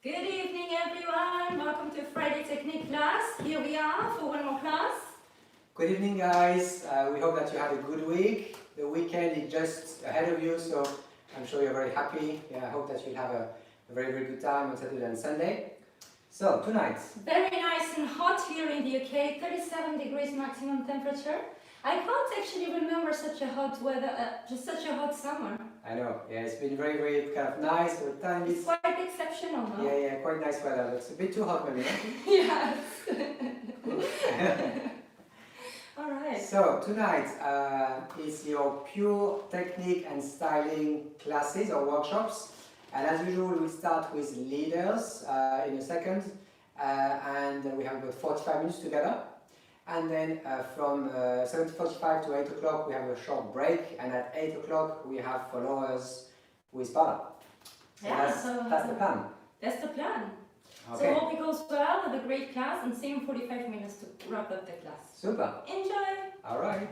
Good evening everyone, welcome to Friday Technique class. Here we are for one more class. Good evening guys, we hope that you had a good week. The weekend is just ahead of you, so I'm sure you're very happy. I hope that you'll have a very good time on Saturday and Sunday. So tonight, very nice and hot here in the UK, 37 degrees maximum temperature. I can't actually remember such a hot weather, just such a hot summer. I know, it's been very kind of nice, but time is quite exceptional, no? Yeah, quite nice weather. It's a bit too hot maybe. Yes. Alright. So tonight is your pure technique and styling classes or workshops. And as usual, we'll start with leaders in a second, and we have about 45 minutes together. And then from 7:45 to 8 o'clock, we have a short break, and at 8 o'clock, we have followers with Paula. So that's the plan. That's the plan. Okay. So hope it goes well, have a great class, and see you in 45 minutes to wrap up the class. Super. Enjoy! Alright.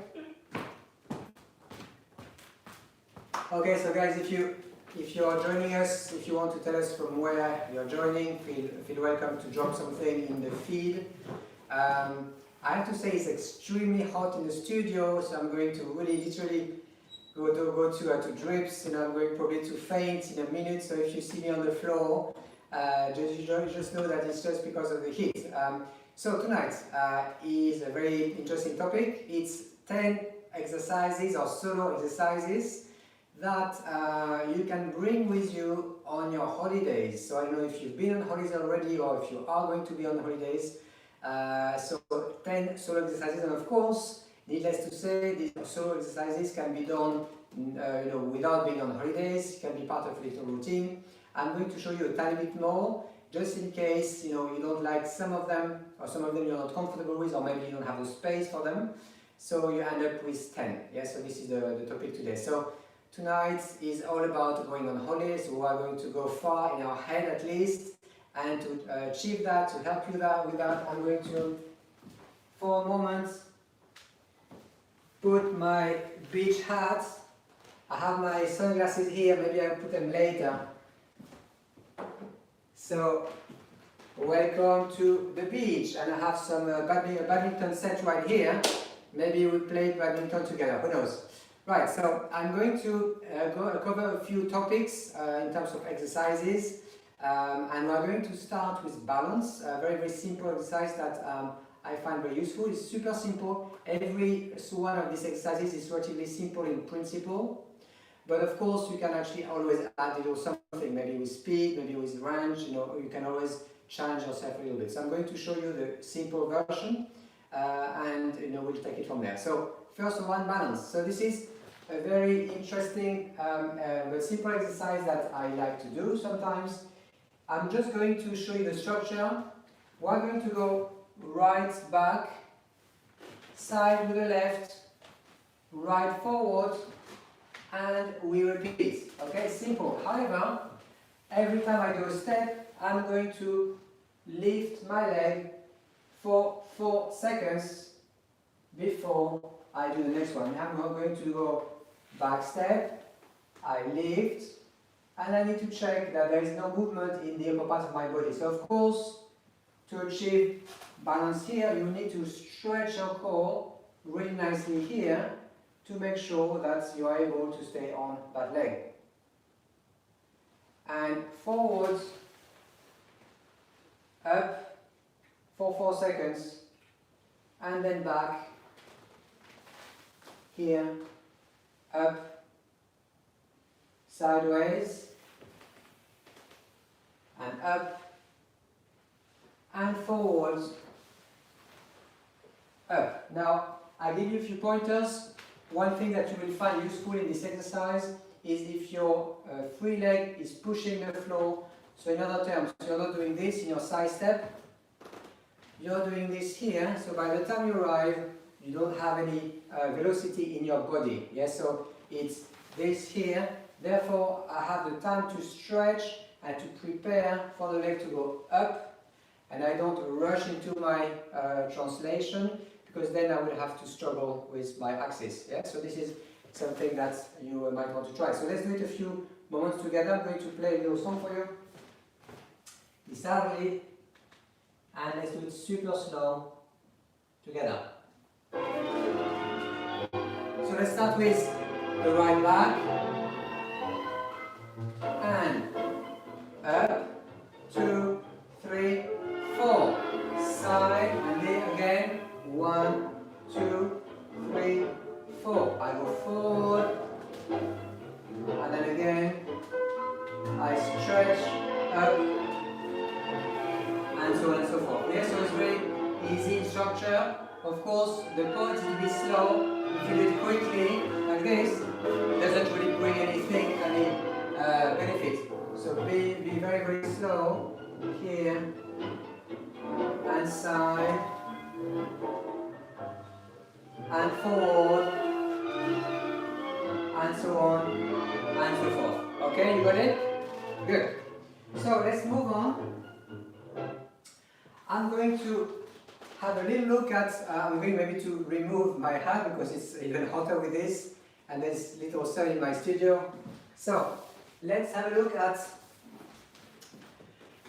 Okay, so guys, if you are joining us, if you want to tell us from where you're joining, feel welcome to drop something in the feed. I have to say it's extremely hot in the studio, so I'm going to really literally go to drips. I'm going probably to faint in a minute, so if you see me on the floor, just know that it's just because of the heat. So tonight is a very interesting topic. It's 10 exercises or solo exercises that you can bring with you on your holidays. So I don't know if you've been on holidays already or if you are going to be on holidays. So 10 solo exercises, and of course, needless to say, these solo exercises can be done without being on holidays. It can be part of a little routine. I'm going to show you a tiny bit more, just in case you don't like some of them, or some of them you're not comfortable with, or maybe you don't have the space for them. So you end up with 10. So this is the topic today. So tonight is all about going on holidays. We are going to go far in our head at least. And to achieve that, to help you with that, I'm going to, for a moment, put my beach hat. I have my sunglasses here, maybe I'll put them later. So, welcome to the beach, and I have some badminton set right here. Maybe we'll play badminton together, who knows. Right, so I'm going to cover a few topics in terms of exercises. And we're going to start with balance, a very simple exercise that I find very useful. It's super simple. Every one of these exercises is relatively simple in principle, but of course you can actually always add something, maybe with speed, maybe with range, you can always challenge yourself a little bit. So I'm going to show you the simple version and we'll take it from there. So first one, balance. So this is a very interesting but simple exercise that I like to do sometimes. I'm just going to show you the structure. We're going to go right back, side with the left, right forward, and we repeat. Okay, simple. However, every time I do a step, I'm going to lift my leg for 4 seconds before I do the next one. I'm going to go back step, I lift, and I need to check that there is no movement in the upper part of my body. So of course, to achieve balance here, you need to stretch your core really nicely here to make sure that you are able to stay on that leg. And forward, up for 4 seconds, and then back, here, up, sideways, and up, and forwards, up. Now, I give you a few pointers. One thing that you will find useful in this exercise is if your free leg is pushing the floor. So in other terms, you're not doing this in your side step, you're doing this here, so by the time you arrive, you don't have any velocity in your body. So it's this here. Therefore, I have the time to stretch and to prepare for the leg to go up, and I don't rush into my translation, because then I will have to struggle with my axis. So this is something that you might want to try. So let's do it a few moments together. I'm going to play a little song for you. start with it, and let's do it super slow together. So let's start with the right back, and up, 2, 3, 4, side, and then again, 1, 2, 3, 4. I go forward, and then again, I stretch up, and so on and so forth. Yeah, so it's very easy in structure. Of course, the point is to be slow. If you do it quickly, like this, it doesn't really bring anything, any benefit. So be very, very slow here, and side, and forward, and so on, and so forth. Okay, you got it? Good. So let's move on. I'm going to have a little look at, I'm going maybe to remove my hat because it's even hotter with this, and there's little sun in my studio. So let's have a look at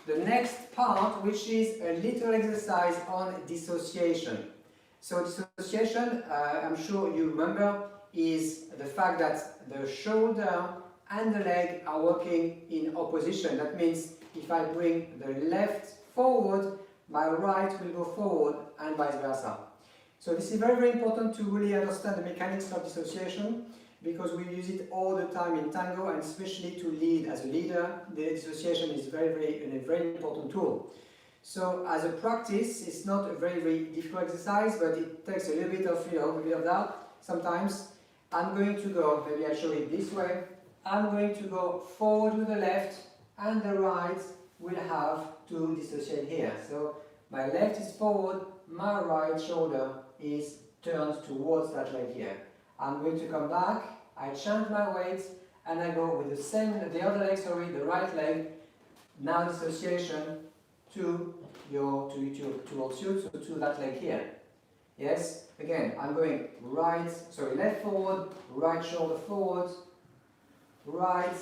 the next part, which is a little exercise on dissociation. So dissociation, I'm sure you remember, is the fact that the shoulder and the leg are working in opposition. That means if I bring the left forward, my right will go forward, and vice versa. So this is very, very important to really understand the mechanics of dissociation, because we use it all the time in tango, and especially to lead. As a leader, the dissociation is a very important tool. So as a practice, it's not a very, very difficult exercise, but it takes a little bit of, a bit of that sometimes. I'm going to go, maybe I'll show it this way. I'm going to go forward with the left, and the right will have to dissociate here. So my left is forward, my right shoulder is turned towards that leg here. I'm going to come back, I change my weight, and I go with the other leg, the right leg, now dissociation towards you, so to that leg here. Yes, again, I'm going left forward, right shoulder forward, right,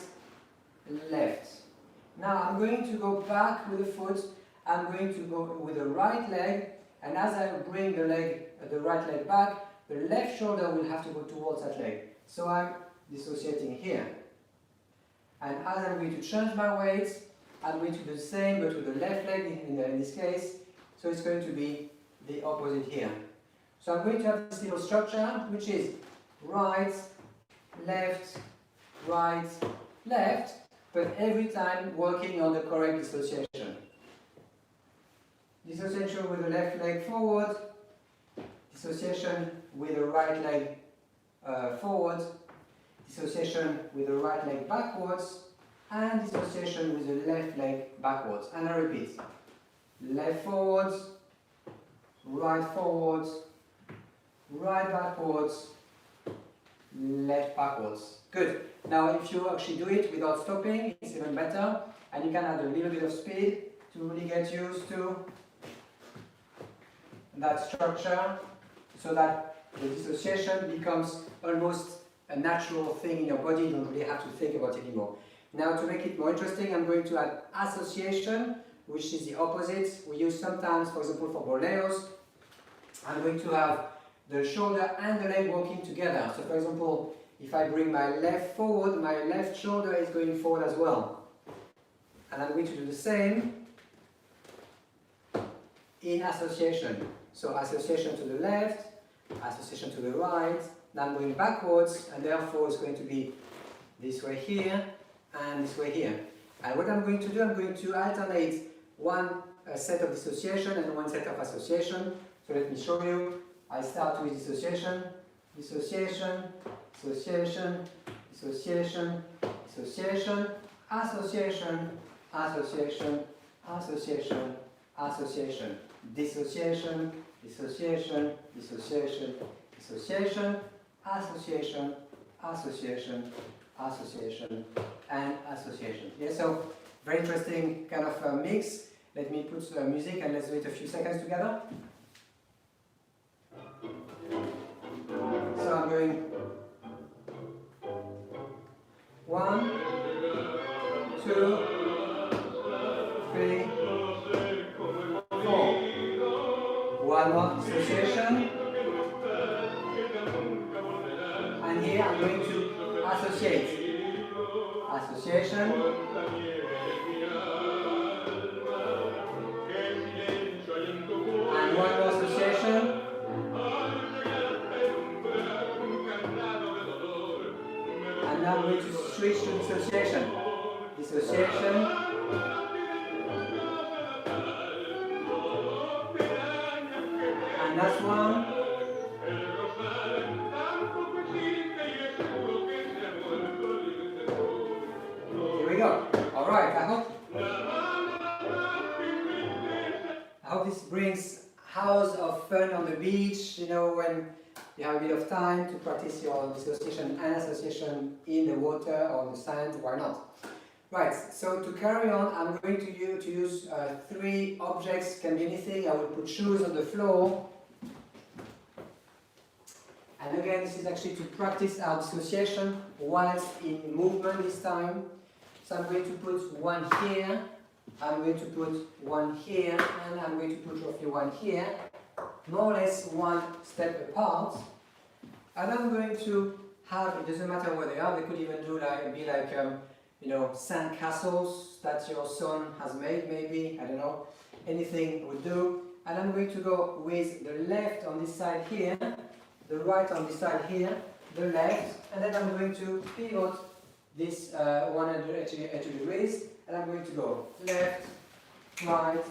left. Now I'm going to go back with the foot, I'm going to go with the right leg, and as I bring the right leg back, the left shoulder will have to go towards that leg. So I'm dissociating here. And as I'm going to change my weight, I'm going to do the same, but with the left leg in this case, so it's going to be the opposite here. So I'm going to have this little structure, which is right, left, but every time working on the correct dissociation. Dissociation with the left leg forward, dissociation with the right leg forward, dissociation with the right leg backwards, and dissociation with the left leg backwards. And I repeat, left forwards, right backwards, left backwards. Good. Now if you actually do it without stopping, it's even better, and you can add a little bit of speed to really get used to that structure, so that the dissociation becomes almost a natural thing in your body. You don't really have to think about it anymore. Now to make it more interesting, I'm going to add association, which is the opposite. We use sometimes, for example, for boleros, I'm going to have the shoulder and the leg working together. So for example, if I bring my left forward, my left shoulder is going forward as well. And I'm going to do the same in association. So association to the left, association to the right, now I'm going backwards, and therefore it's going to be this way here and this way here. And what I'm going to do, I'm going to alternate one set of dissociation and one set of association. So let me show you. I start with dissociation, dissociation, dissociation, dissociation, dissociation, association, association, association, association, dissociation, dissociation, dissociation, dissociation, association, association, association, and association. Yeah, so very interesting kind of mix. Let me put music and let's wait a few seconds together. So I'm going 1, 2, 3, One more association. And here I'm going to associate. Association. And one more association. And now I'm going to switch to dissociation. Dissociation. And that's one. Here we go. All right. I hope this brings hours of fun on the beach. You know, when you have a bit of time to practice your dissociation and association in the water or the sand. Why not? Right. So to carry on, I'm going to use 3 objects. Can be anything. I will put shoes on the floor. And again, this is actually to practice our dissociation whilst in movement this time. So I'm going to put one here, I'm going to put one here, and I'm going to put roughly one here, more or less one step apart. And I'm going to have, it doesn't matter where they are, they could even be like you know, sand castles that your son has made, maybe, I don't know, anything would do. And I'm going to go with the left on this side here, the right on this side here, the left, and then I'm going to pivot this 180 degrees, and I'm going to go left, right,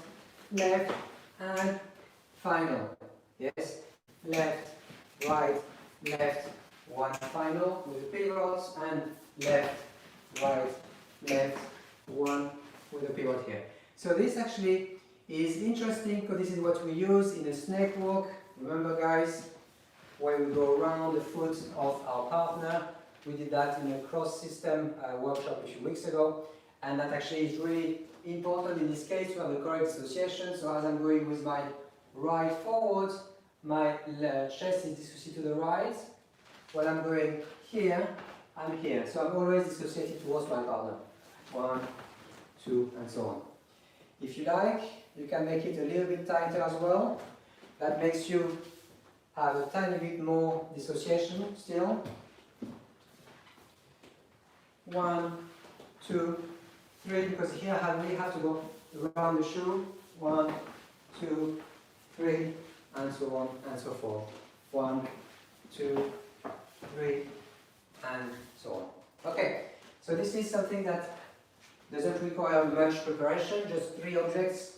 left, and final. Yes, left, right, left, one final with the pivots, and left, right, left, one with a pivot here. So this actually is interesting because this is what we use in a snake walk. Remember, guys, where we go around the foot of our partner. We did that in a cross system workshop a few weeks ago, and that actually is really important in this case to have the correct association. So as I'm going with my right forward, my chest is dissociated to the right. When I'm going here, I'm here. So I'm always dissociated towards my partner. 1, 2, and so on. If you like, you can make it a little bit tighter as well. That makes you have a tiny bit more dissociation still. 1, 2, 3, because here I really have to go around the shoe. 1, 2, 3, and so on and so forth. 1, 2, 3, and so on. Okay, so this is something that doesn't require much preparation, just 3 objects.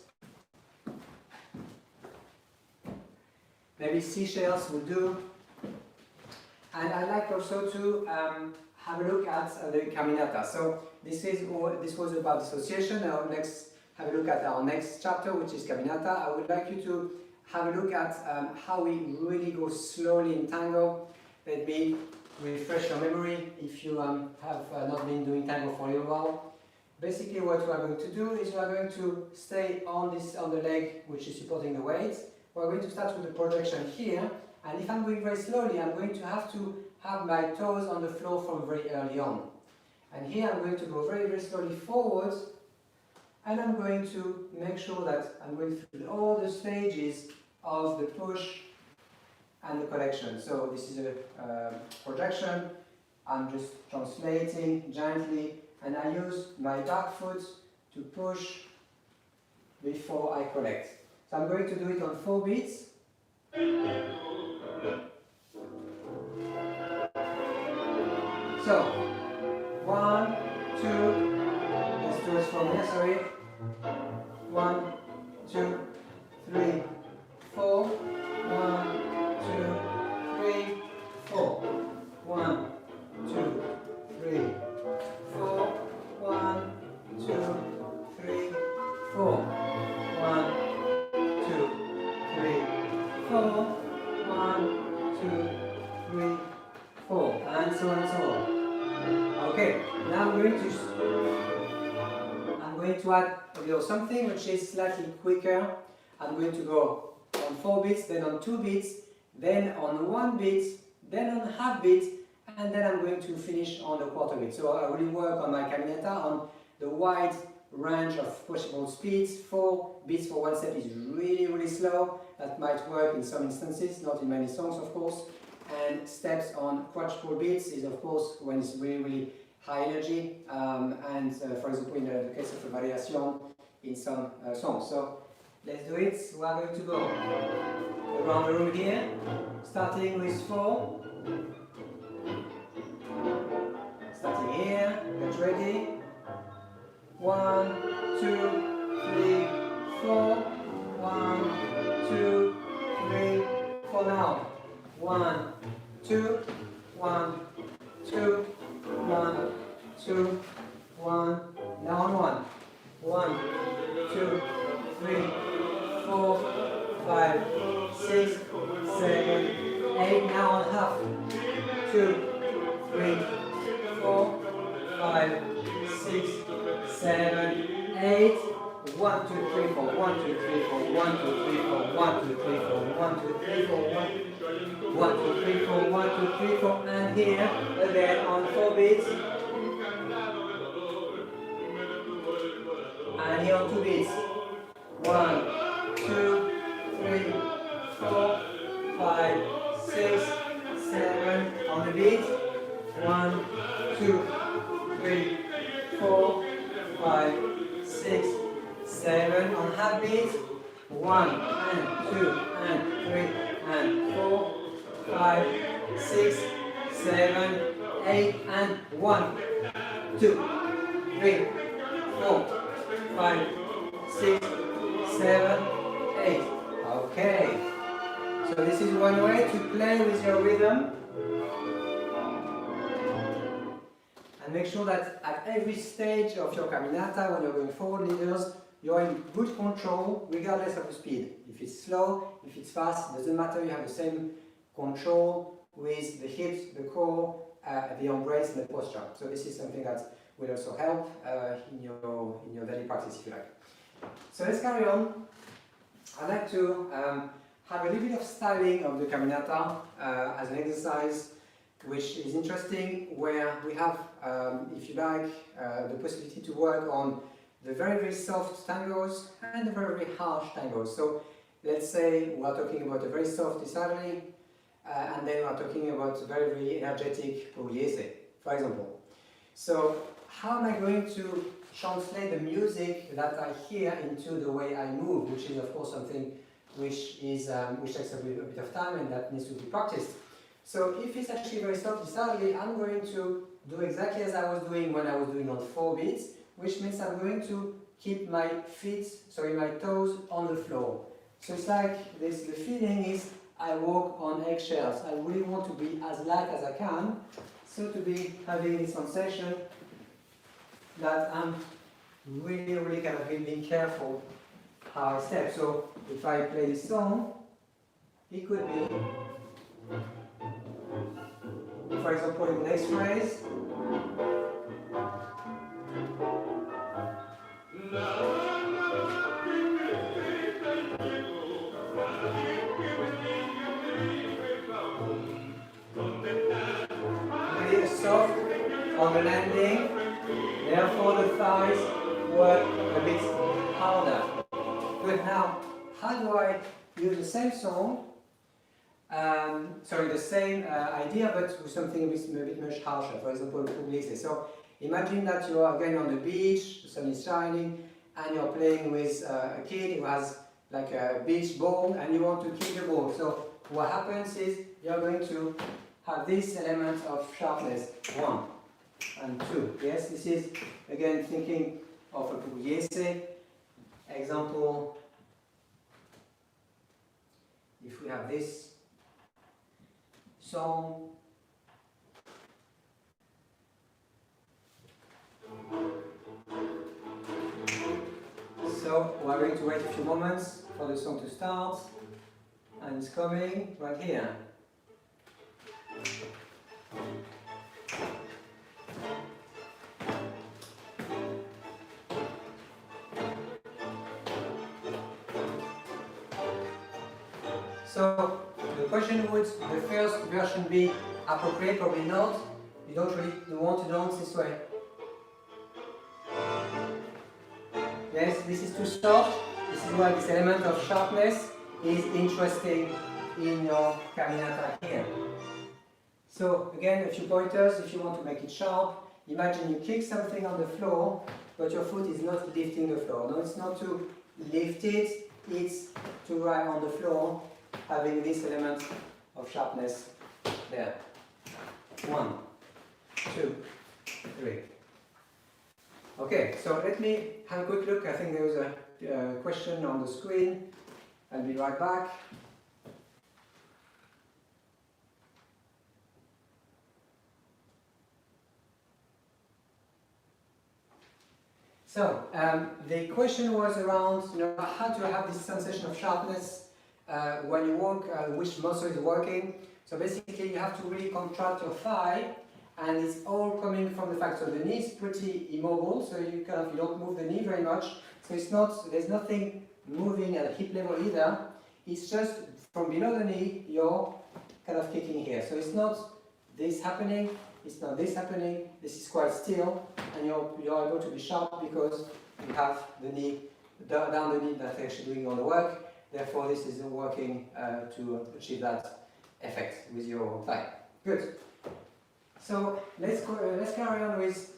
Maybe seashells will do. And I like also to have a look at the caminata. So this was about dissociation. Now let's have a look at our next chapter, which is caminata. I would like you to have a look at how we really go slowly in tango. Let me refresh your memory if you have not been doing tango for a little while. Basically what we are going to do is we are going to stay on the leg which is supporting the weight. We are going to start with the projection here, and if I'm going very slowly, I'm going to have my toes on the floor from very early on. And here I'm going to go very, very slowly forwards, and I'm going to make sure that I'm going through all the stages of the push and the collection. So this is a projection. I'm just translating gently, and I use my back foot to push before I collect. So I'm going to do it on 4 beats. So, 1, 2, let's do it from here, sorry. 1, 2, 3, 4. 1, 2, 3, 4. 1, 2, 3, 4. 1, 2, 3, 4. 1, 2, 3, 4. 1, 2, 3, 4, and so on and so on. Okay, now I'm going to add a little something which is slightly quicker. I'm going to go on 4 beats, then on 2 beats, then on 1 beat, then on half beat, and then I'm going to finish on the quarter beat. So I really work on my caminata on the wide range of possible speeds. 4 beats for one step is really slow. That might work in some instances, not in many songs of course. And steps on quadruple beats is of course when it's really high energy, for example in the case of a variation in some songs. So let's do it. We are going to go around the room here, starting with 4. Starting here, get ready. 1, 2, 3, 4. 1, 2, 3, 4 now. 1, 2, 1, 2, 1, 2, 1. Now on 1. 1, 2, 3, 4, 5, 6, 7, 8. Now on half. 2, 3, 4, 5, 6, 7, 8. 1, 2, 3, 4. 1, 2, 3, 4. 1, 2, 3, 4. 1, 2, 3, 4. 1, 2, 3, 4. 1, 2, 3, 4. 1, 2, 3, 4. And here again on 4 beats. And here on 2 beats. 1, 2, 3, 4, 5, 6, 7. On the beat. 1, 2, 3, 4, 5, 6, 7. On half beat. 1 and 2 and 3 and 4, 5, 6, 7, 8 and 1, 2, 3, 4, 5, 6, 7, 8. Okay. So this is one way to play with your rhythm. And make sure that at every stage of your caminata, when you're going forward leaders, you're in good control regardless of the speed. If it's slow, if it's fast, doesn't matter, you have the same control with the hips, the core, the embrace and the posture. So this is something that will also help in your daily practice if you like. So let's carry on. I'd like to have a little bit of styling of the caminata as an exercise which is interesting, where we have, if you like, the possibility to work on the very soft tangos and the very harsh tangos. So let's say we are talking about a very soft Isarli, and then we are talking about very energetic pugliese, for example. So how am I going to translate the music that I hear into the way I move, which is of course something which takes a bit of time and that needs to be practiced. So if it's actually very soft Isarli, I'm going to do exactly as I was doing when I was doing on 4 beats, which means I'm going to keep my my toes on the floor. So it's like this, the feeling is I walk on eggshells. I really want to be as light as I can, so to be having this sensation that I'm really kind of being careful how I step. So if I play this song, it could be, for example, in the next phrase, really soft on the landing, therefore the thighs work a bit harder. Good. Now, how do I use the same song, the same idea, but with something a bit much harsher, for example, pugliese. So imagine that you are again on the beach, the sun is shining, and you're playing with a kid who has like a beach ball, and you want to kick the ball. So what happens is you're going to have this element of sharpness, 1 and 2. Yes, this is again thinking of a pugliese example. If we have this song, so we're going to wait a few moments for the song to start, and it's coming right here. So the question would the first version be appropriate? Probably not. You don't really want to dance this way. this is too soft. This is why this element of sharpness is interesting in your caminata here. So again, a few pointers if you want to make it sharp. Imagine you kick something on the floor, but your foot is not lifting the floor. No, it's not to lift it, it's to ride on the floor, having this element of sharpness there. 1, 2, 3. Okay, so let me have a quick look. I think there was a question on the screen. I'll be right back. So, the question was around, how to have this sensation of sharpness when you walk, which muscle is working. So basically you have to really contract your thigh, and it's all coming from the fact, so the knee is pretty immobile, so you don't move the knee very much, so there's nothing moving at hip level either, it's just from below the knee, you're kind of kicking here. So it's not this happening, it's not this happening, this is quite still, and you're able to be sharp because you have the knee, down the knee that's actually doing all the work, therefore this is working to achieve that effect with your thigh. Good. So let's carry on with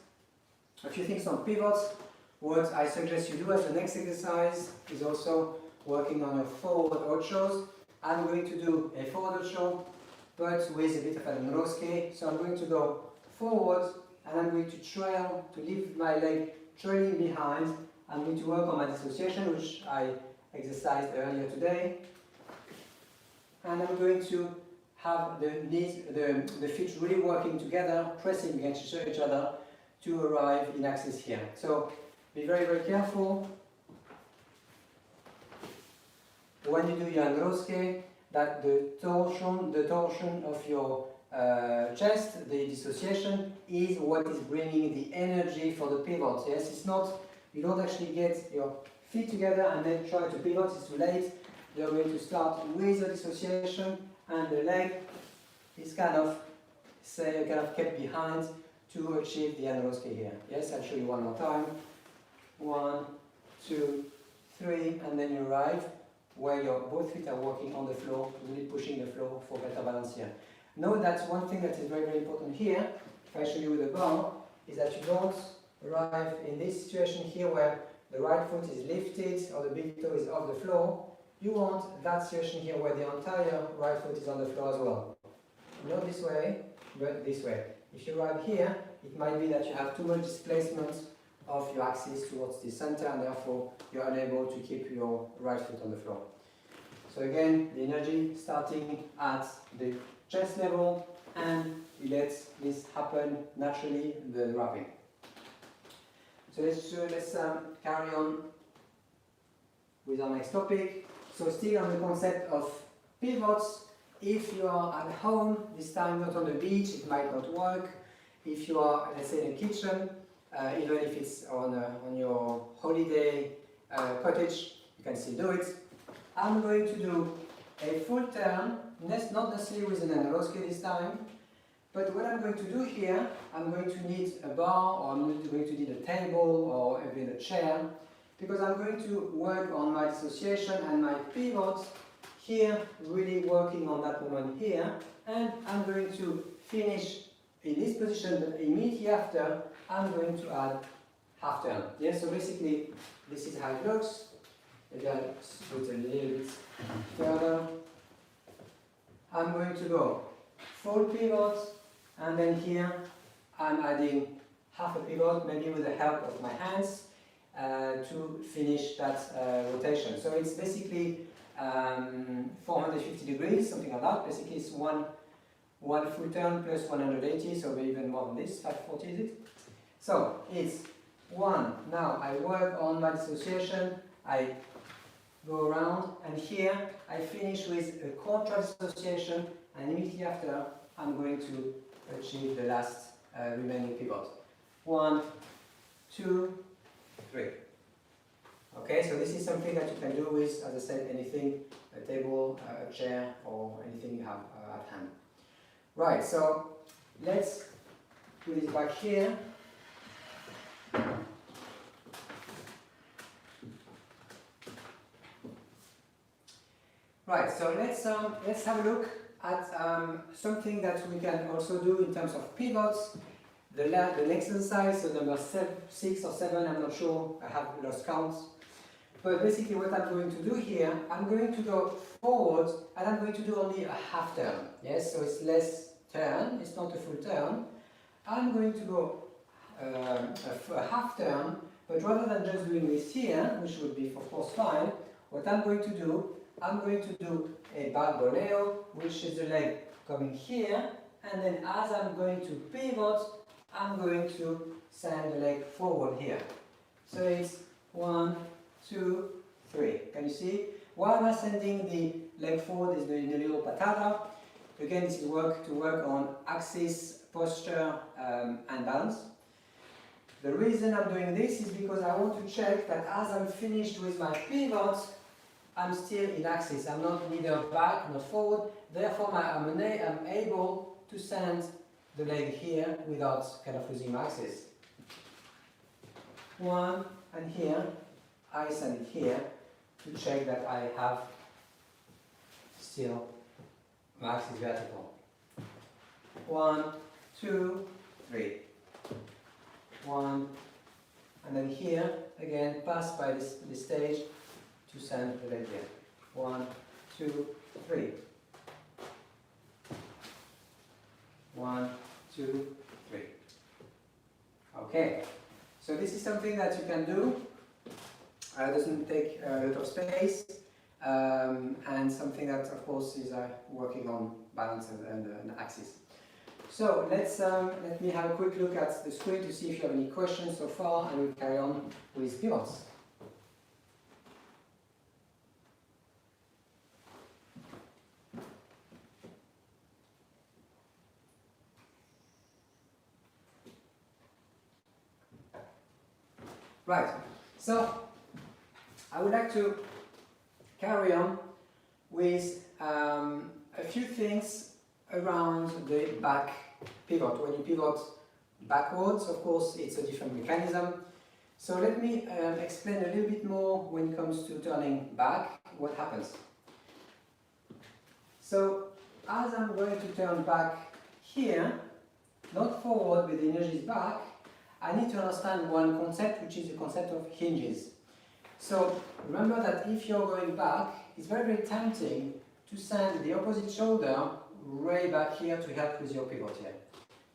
a few things on pivots. What I suggest you do as the next exercise is also working on your forward ochos. I'm going to do a forward ocho, but with a bit of an enrosque. So I'm going to go forward, and I'm going to trail, to leave my leg trailing behind. I'm going to work on my dissociation, which I exercised earlier today. And I'm going to have the knees, the feet really working together, pressing against each other to arrive in axis here. So be very, very careful when you do your enrosque that the torsion of your chest, the dissociation, is what is bringing the energy for the pivot. Yes, it's not, you don't actually get your feet together and then try to pivot, it's too late. You're going to start with the dissociation, and the leg is kind of kept behind to achieve the enrosque here. Yes, I'll show you one more time. 1, 2, 3, and then you arrive where your both feet are walking on the floor, really pushing the floor for better balance here. Note that one thing that is very, very important here, if I show you with the bar, is that you don't arrive in this situation here where the right foot is lifted or the big toe is off the floor. You want that situation here where the entire right foot is on the floor as well. Not this way, but this way. If you arrive here, it might be that you have too much displacement of your axis towards the center, and therefore you're unable to keep your right foot on the floor. So again, the energy starting at the chest level, and you let this happen naturally, the wrapping. So let's carry on with our next topic. So still on the concept of pivots, if you are at home, this time not on the beach, it might not work. If you are, let's say, in a kitchen, even if it's on your holiday cottage, you can still do it. I'm going to do a full turn, not necessarily with an enrosque this time, but what I'm going to do here, I'm going to need a bar, or I'm going to need a table, or even a chair, because I'm going to work on my dissociation and my pivot here, really working on that moment here, and I'm going to finish in this position, but immediately after, I'm going to add half turn. Yes, so basically, this is how it looks. Maybe I'll put a little bit further. I'm going to go full pivot, and then here, I'm adding half a pivot, maybe with the help of my hands, to finish that rotation. So it's basically 450 degrees, something like that. Basically, it's one full turn plus 180, so even more than this, 540 is it? So it's 1. Now I work on my dissociation, I go around, and here I finish with a contrast dissociation, and immediately after I'm going to achieve the last remaining pivot. 1, 2, 3. Okay, so this is something that you can do with, as I said, anything, a table, a chair, or anything you have at hand. Right, so let's put it back here. Right, so let's have a look at something that we can also do in terms of pivots. The next exercise, so number 6 or 7, I'm not sure, I have lost count. But basically what I'm going to do here, I'm going to go forward and I'm going to do only a half turn. Yes, so it's less turn, it's not a full turn. I'm going to go a half turn, but rather than just doing this here, which would be of course fine, what I'm going to do a bamboleo, which is the leg coming here, and then as I'm going to pivot, I'm going to send the leg forward here. So it's 1, 2, 3. Can you see? While I'm sending the leg forward is doing a little patata. Again, this is to work on axis, posture, and balance. The reason I'm doing this is because I want to check that as I'm finished with my pivot, I'm still in axis. I'm not neither back nor forward. Therefore, I'm able to send the leg here without kind of losing my axis. 1, and here, I send it here to check that I have still my axis vertical. 1, 2, 3. 1, and then here, again, pass by this stage to send the leg here. 1, 2, 3. 1, 2, 3. Okay, so this is something that you can do. Doesn't take a lot of space, and something that, of course, is working on balance and axis. So let me have a quick look at the screen to see if you have any questions so far, and we'll carry on with pivots. Right, so I would like to carry on with a few things around the back pivot. When you pivot backwards, of course, it's a different mechanism. So let me explain a little bit more when it comes to turning back, what happens. So as I'm going to turn back here, not forward with the energies back, I need to understand one concept, which is the concept of hinges. So remember that if you're going back, it's very, very tempting to send the opposite shoulder way back here to help with your pivot here.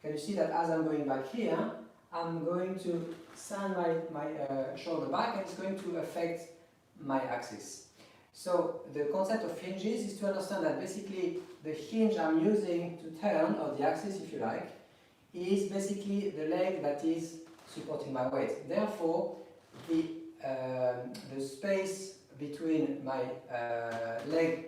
Can you see that as I'm going back here, I'm going to send my shoulder back, and it's going to affect my axis. So the concept of hinges is to understand that basically the hinge I'm using to turn, or the axis if you like, is basically the leg that is supporting my weight. Therefore, the space between my leg,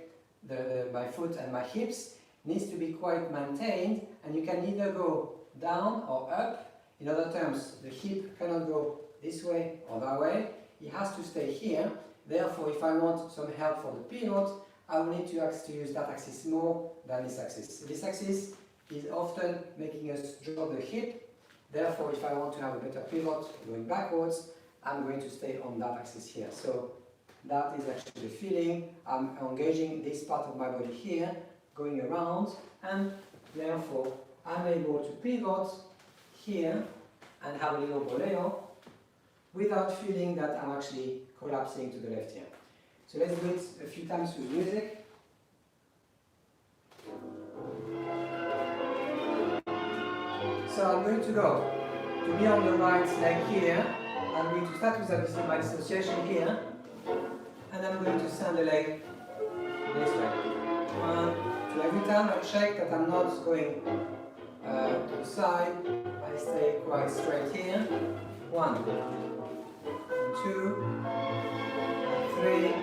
my foot and my hips needs to be quite maintained, and you can either go down or up. In other terms, the hip cannot go this way or that way, it has to stay here. Therefore, if I want some help for the pivot, I will need to use that axis more than this axis. This axis is often making us drop the hip. Therefore, if I want to have a better pivot going backwards, I'm going to stay on that axis here. So that is actually the feeling. I'm engaging this part of my body here, going around, and therefore I'm able to pivot here and have a little boleo without feeling that I'm actually collapsing to the left here. So let's do it a few times with music. So I'm going to go to be on the right leg here. I'm going to start with my dissociation here, and I'm going to send the leg this way. 1, 2. Every time I check that I'm not going to the side, I stay quite straight here. 1, 2, 3,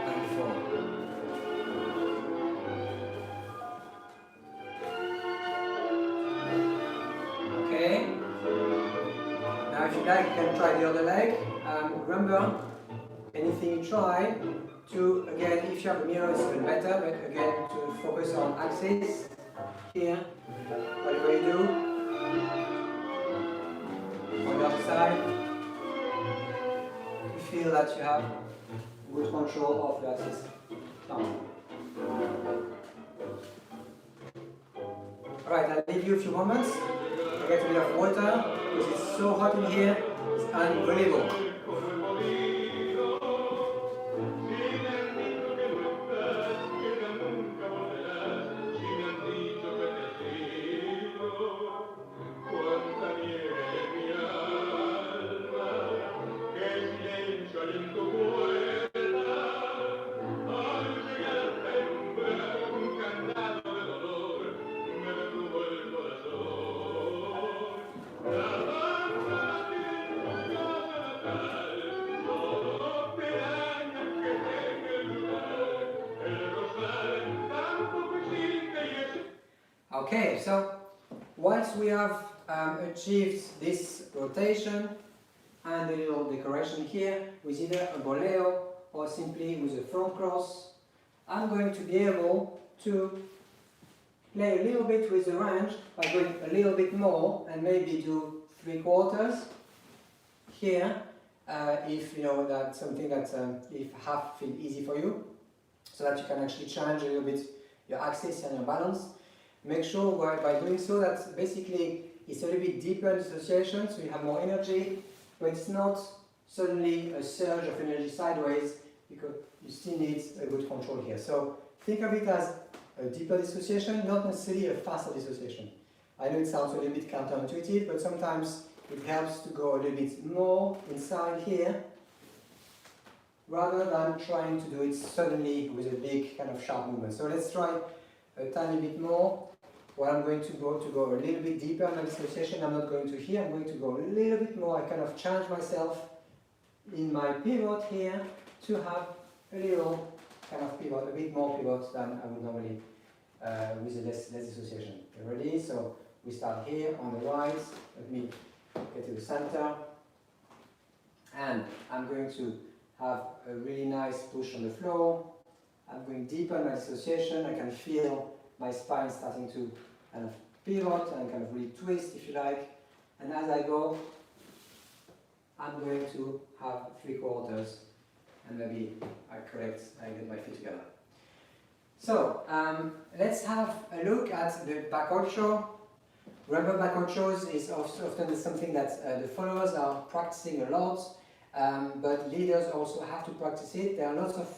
and 4. Okay. Now, if you like, you can try the other leg. Remember, anything you try, to again, if you have a mirror, it's even better. But again, to focus on axis here. Whatever you do, on the other side, you feel that you have good control of the axis. Down. Alright, I'll leave you a few moments. I get a bit of water because it's so hot in here, it's unbelievable. Okay, so once we have achieved this rotation and a little decoration here with either a boleo or simply with a front cross, I'm going to be able to play a little bit with the range by going a little bit more and maybe do 3/4 here if you know that's something that if half feel easy for you, so that you can actually change a little bit your axis and your balance. Make sure by doing so that basically it's a little bit deeper dissociation, so you have more energy, but it's not suddenly a surge of energy sideways, because you still need a good control here. So think of it as a deeper dissociation, not necessarily a faster dissociation. I know it sounds a little bit counterintuitive, but sometimes it helps to go a little bit more inside here, rather than trying to do it suddenly with a big kind of sharp movement. So let's try a tiny bit more. Well, I'm going to go a little bit deeper in my dissociation. I'm not going to here, I'm going to go a little bit more. I kind of challenge myself in my pivot here to have a little kind of pivot, a bit more pivot than I would normally with a less dissociation. You ready? So we start here on the right. Let me get to the center. And I'm going to have a really nice push on the floor. I'm going deeper in my dissociation. I can feel my spine starting to kind of pivot and kind of really twist, if you like. And as I go, I'm going to have 3/4, and maybe I get my feet together. So let's have a look at the back ocho. Remember, back ochos is often something that the followers are practicing a lot, but leaders also have to practice it. There are lots of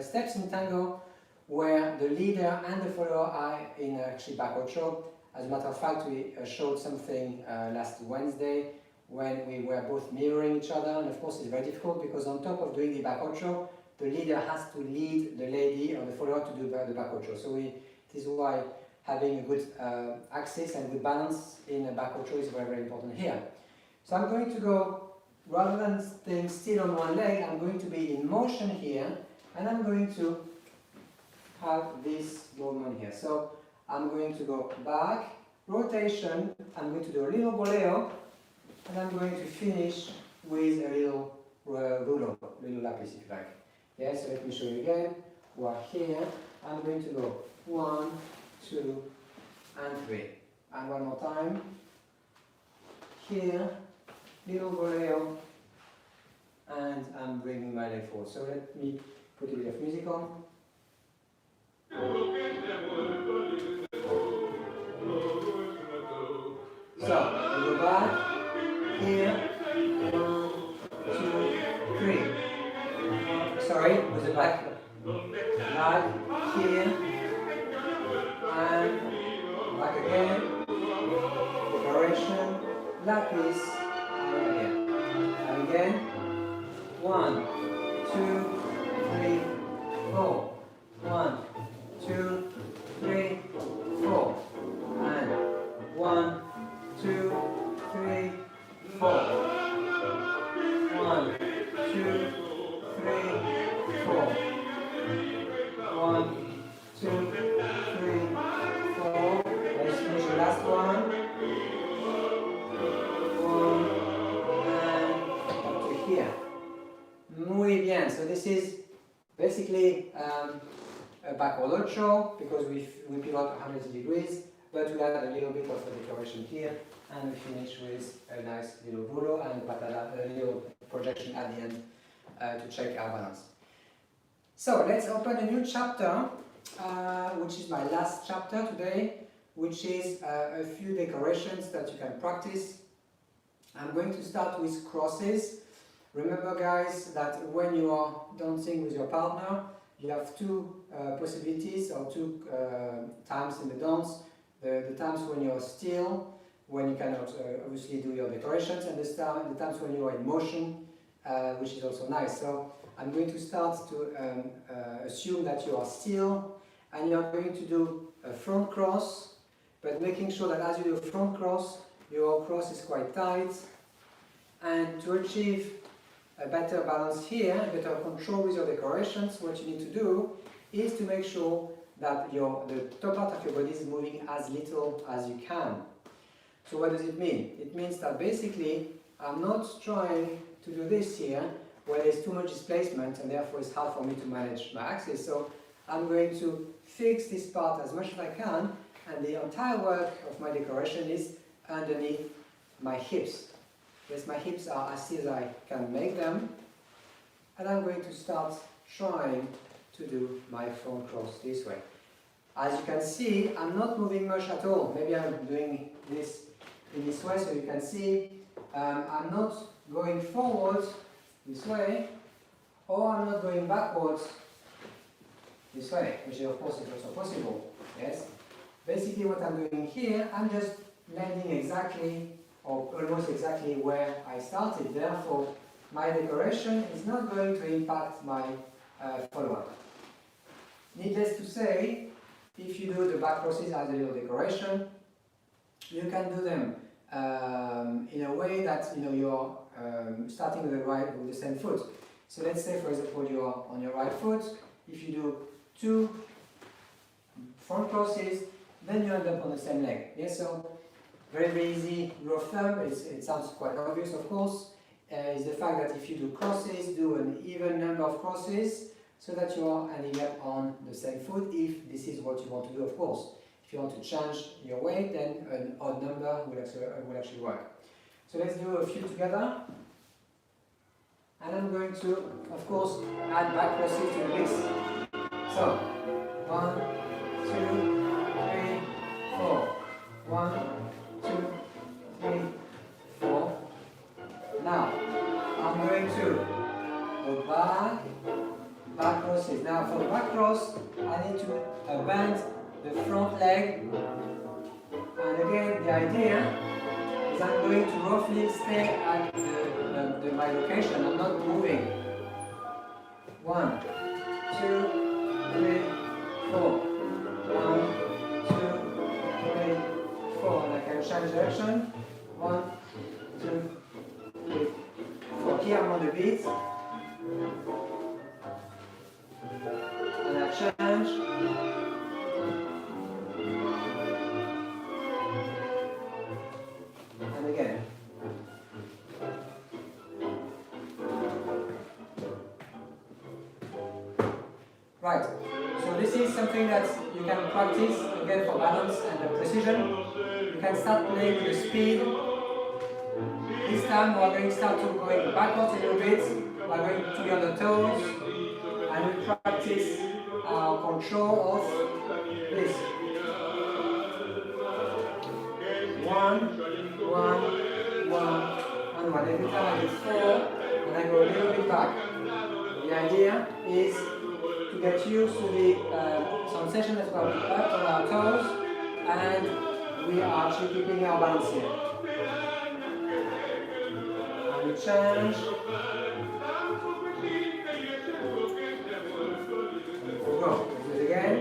steps in tango where the leader and the follower are in actually back ocho. As a matter of fact, we showed something last Wednesday when we were both mirroring each other, and of course it's very difficult because on top of doing the back ocho, the leader has to lead the lady or the follower to do the back ocho. So this is why having a good axis and good balance in a back ocho is very, very important here. So I'm going to go, rather than staying still on one leg, I'm going to be in motion here, and I'm going to have this movement here. So I'm going to go back, rotation, I'm going to do a little boleo, and I'm going to finish with a little rulo, little lapis if you like. Yeah, so let me show you again. We are here, I'm going to go 1, 2, and 3. And one more time. Here, little boleo, and I'm bringing my leg forward. So let me put a bit of music on. So, we go back, here, 1, 2, 3. Sorry, was it back? Back, here, and back again, decoration, lapis, and again. And again, 1, 2, 3, 4. 1, 2, 3, 4. And 1, 2, 3, 4. 1, 2, 3, 4. 1, 2, 3, 4. Let's finish the last one. 1, and up to here. Muy bien. So this is basically a backward ocho, because we pivot 180 degrees, but we add a little bit of a decoration here, and we finish with a nice little rulo and a little projection at the end to check our balance. So let's open a new chapter, which is my last chapter today, which is a few decorations that you can practice. I'm going to start with crosses. Remember guys that when you are dancing with your partner, you have two possibilities or two times in the dance. The times when you're still, when you cannot obviously do your decorations, and the times when you are in motion, which is also nice. So I'm going to start to assume that you are still, and you're going to do a front cross, but making sure that as you do a front cross, your cross is quite tight. And to achieve a better balance here, a better control with your decorations, what you need to do is to make sure that the top part of your body is moving as little as you can. So what does it mean? It means that basically I'm not trying to do this here where there's too much displacement and therefore it's hard for me to manage my axis. So I'm going to fix this part as much as I can, and the entire work of my decoration is underneath my hips. Yes, my hips are as still as I can make them, and I'm going to start trying to do my front cross this way. As you can see, I'm not moving much at all. Maybe I'm doing this in this way so you can see I'm not going forward this way, or I'm not going backwards this way, which of course is also possible. Yes. Basically what I'm doing here, I'm just landing exactly or almost exactly where I started. Therefore, my decoration is not going to impact my follow-up. Needless to say, if you do the back crosses as a little decoration, you can do them in a way that you're starting with the same foot. So let's say, for example, you are on your right foot. If you do 2 front crosses, then you end up on the same leg. Yes, so very easy rule of thumb. It sounds quite obvious, of course. Is the fact that if you do crosses, do an even number of crosses so that you are ending up on the same foot. If this is what you want to do, of course. If you want to change your weight, then an odd number will actually work. So let's do a few together. And I'm going to, of course, add back crosses to the mix. So, 1, 2, 3, 4. 1, 2, 3, 4. Now, I'm going to go back crosses. Now, for the back cross, I need to bend the front leg. And again, the idea is I'm going to roughly stay at my location. I'm not moving. 1, 2, 3, 4. 1, 2, 3, 4. And I can change direction. 1, 2, 3, 4. Here I'm on the beat. And I change. And again. Right. So this is something that you can practice again for balance and precision. You can start playing with the speed. This time we are going to start to going backwards a little bit. We are going to be on the toes, and we practice our control of this. 1, 1, 1, and 1. Every time I do 4, and I go a little bit back. The idea is to get used to the sensation that we are up on our toes, and we are actually keeping our balance here. And we change. Go. Let's do it again.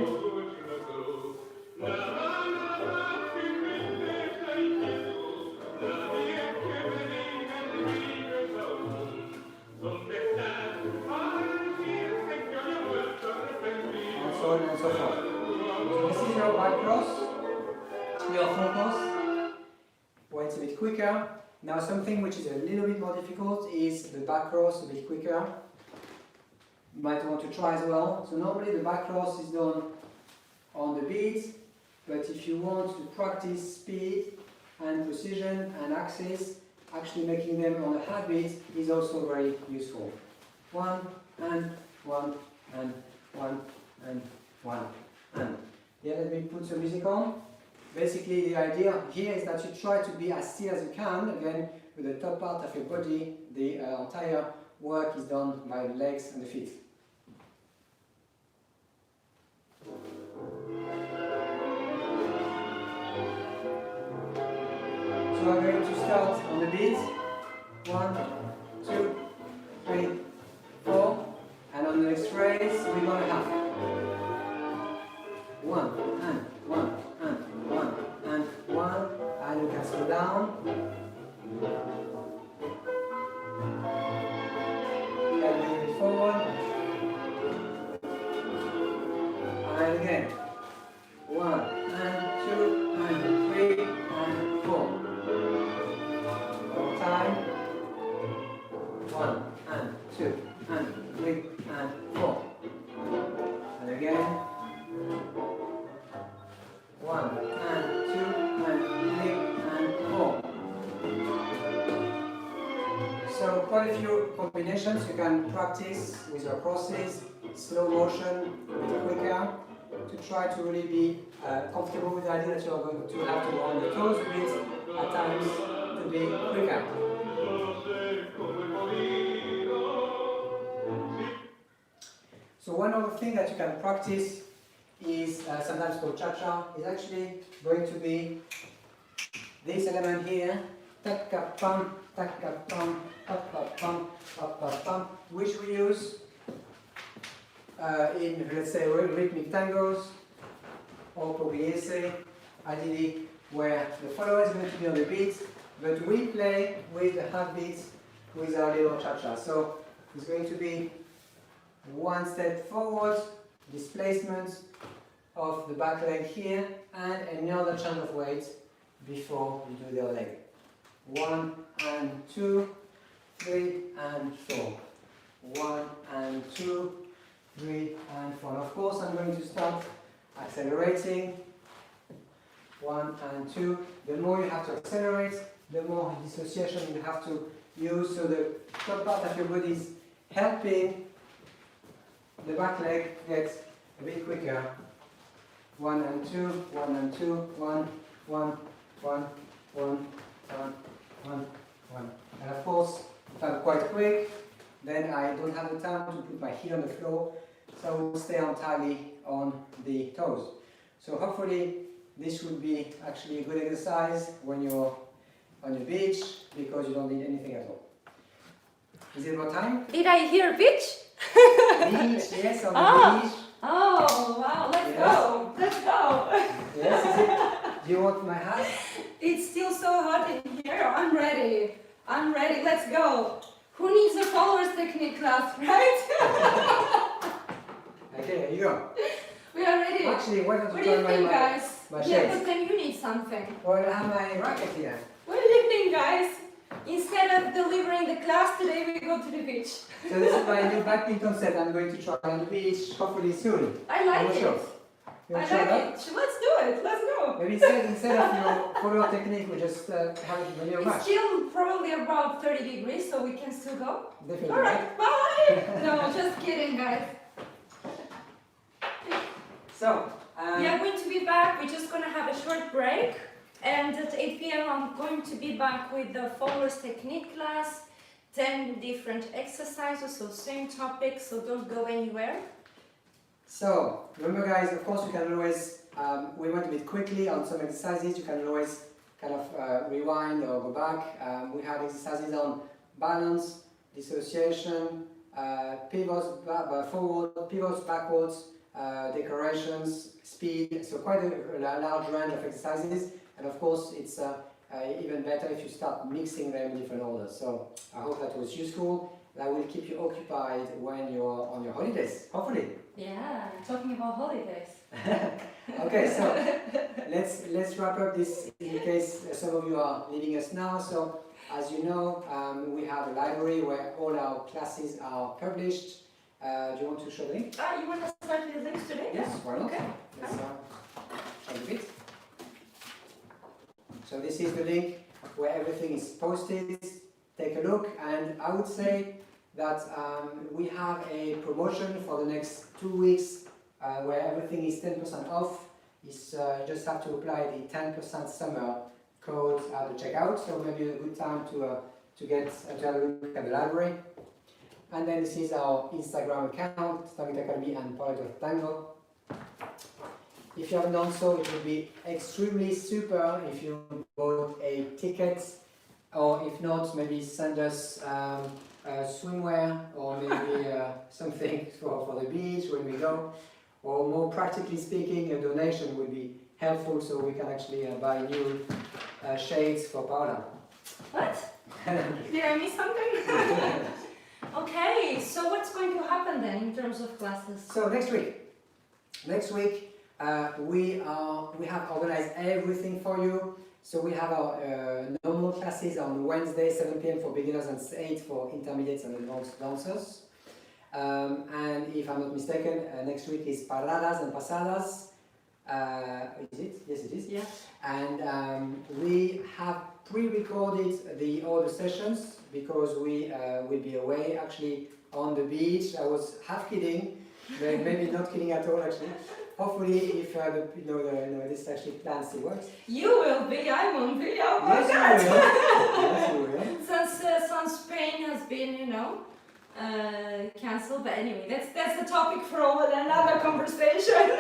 And so forth. So this is your back cross, your front cross, where it's a bit quicker. Now something which is a little bit more difficult is the back cross, a bit quicker. You might want to try as well. So normally the back cross is done on the beat, but if you want to practice speed and precision and axis, actually making them on a heartbeat is also very useful. 1 and 1 and unicorn. Basically, the idea here is that you try to be as still as you can. Again, with the top part of your body, the entire work is done by the legs and the feet. So I'm going to start on the beat. 1, 2, 3, 4. And on the next phrase, we're going to have 1 and 1 and 1 and 1. And you can slow down. You can bring it forward. And again. 1 and 2 and 3 and 4. One more time. 1 and 2 and 3 and 4. And again. 1 and 2 and 3 and 4. So quite a few combinations you can practice with your crosses, slow motion, a bit quicker, to try to really be comfortable with the idea that you're going to have to go on your toes a bit at times to be quicker. So one other thing that you can practice is sometimes called cha-cha, is actually going to be this element here, tak-ka-pam, tak-ka-pam, up-pa-pam, up-pa-pam, which we use in, let's say, rhythmic tangos or progressive, ideally where the follower is going to be on the beat, but we play with the half beat with our little cha-cha. So it's going to be one step forward, displacement of the back leg here, and another chunk of weight before you do the other leg. 1 and 2, 3 and 4. 1 and 2, 3 and 4. And of course, I'm going to start accelerating. 1 and 2. The more you have to accelerate, the more dissociation you have to use. So the top part of your body is helping the back leg get a bit quicker. 1 and 2, 1 and 2, 1, 1, 1, 1, 1, 1, 1. And of course, if I'm quite quick, then I don't have the time to put my heel on the floor, so I will stay entirely on the toes. So hopefully this would be actually a good exercise when you're on the beach, because you don't need anything at all. Is it about time? Did I hear beach? Beach, yes, on the beach. Oh, wow, let's go. Let's go. Yes, is it? Do you want my hat? It's still so hot in here. I'm ready. I'm ready. Let's go. Who needs a followers technique class, right? Okay, here you go. We are ready. Actually, why don't What you do you turn think, my guys? shades? Yeah, but then you need something. Well, I have my racket here. What do you think, guys? Instead of delivering the class today, we go to the beach. So this is my new badminton set I'm going to try on the beach, hopefully soon. I like it. You I want to like show it. that? Let's do it. Let's go. Maybe instead of your follower technique, we just have it when you're It's match. still probably about 30 degrees, so we can still go. Definitely. All right, bye. No, just kidding, guys. So, We are going to be back. We're just going to have a short break. And at 8 p.m. I'm going to be back with the followers technique class. 10 different exercises, so same topic, so don't go anywhere. So, remember guys, of course you can always, we went a bit quickly on some exercises, you can always kind of rewind or go back. We had exercises on balance, dissociation, pivots forward, pivots backwards, decorations, speed, so quite a large range of exercises. And of course it's even better if you start mixing them in different orders. So I hope that was useful. That will keep you occupied when you're on your holidays, hopefully. Yeah, talking about holidays. Okay, so let's wrap up this in case some of you are leaving us now. So as you know, we have a library where all our classes are published. Do you want to show the link? You want to start with the links today? Yes, why not? Okay. Let's change a bit. So this is the link where everything is posted. Take a look, and I would say that we have a promotion for the next 2 weeks where everything is 10% off. is you just have to apply the 10% summer code at the checkout, so maybe a good time to have a look at the library. And then this is our Instagram account, Tango Academy and Paula.Tango. If you haven't done so, it would be extremely super if you bought a ticket, or if not, maybe send us swimwear, or maybe something for the beach when we go. Or more practically speaking, a donation would be helpful, so we can actually buy new shades for Paula. What? Did I miss something? Okay, so what's going to happen then in terms of classes? So next week we have organized everything for you. So we have our normal classes on Wednesday, 7 p.m. for beginners and 8 for intermediates and advanced dancers. And if I'm not mistaken, next week is paradas and pasadas. Is it? Yes, it is. Yeah. And we have pre-recorded all the sessions because we will be away actually on the beach. I was half kidding, maybe not kidding at all actually. Hopefully, if this actually plan still works. You will be, I won't be. Oh my Yes, God! yes, you will. Since Spain has been, cancelled. But anyway, that's the topic for another conversation.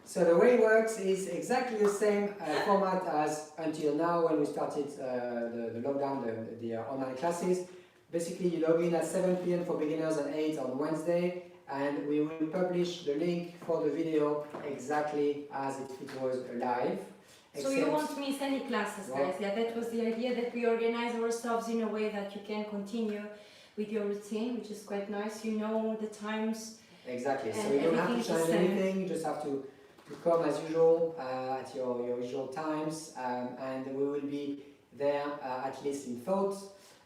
So the way it works is exactly the same format as until now when we started the lockdown, the online classes. Basically, you log in at 7 p.m. for beginners and 8 on Wednesday, and we will publish the link for the video exactly as if it was live. So you won't miss any classes, guys. Yeah, that was the idea, that we organize ourselves in a way that you can continue with your routine, which is quite nice. You know the times. Exactly. So you don't have to change anything. You just have to come as usual at your usual times, and we will be there at least in thought.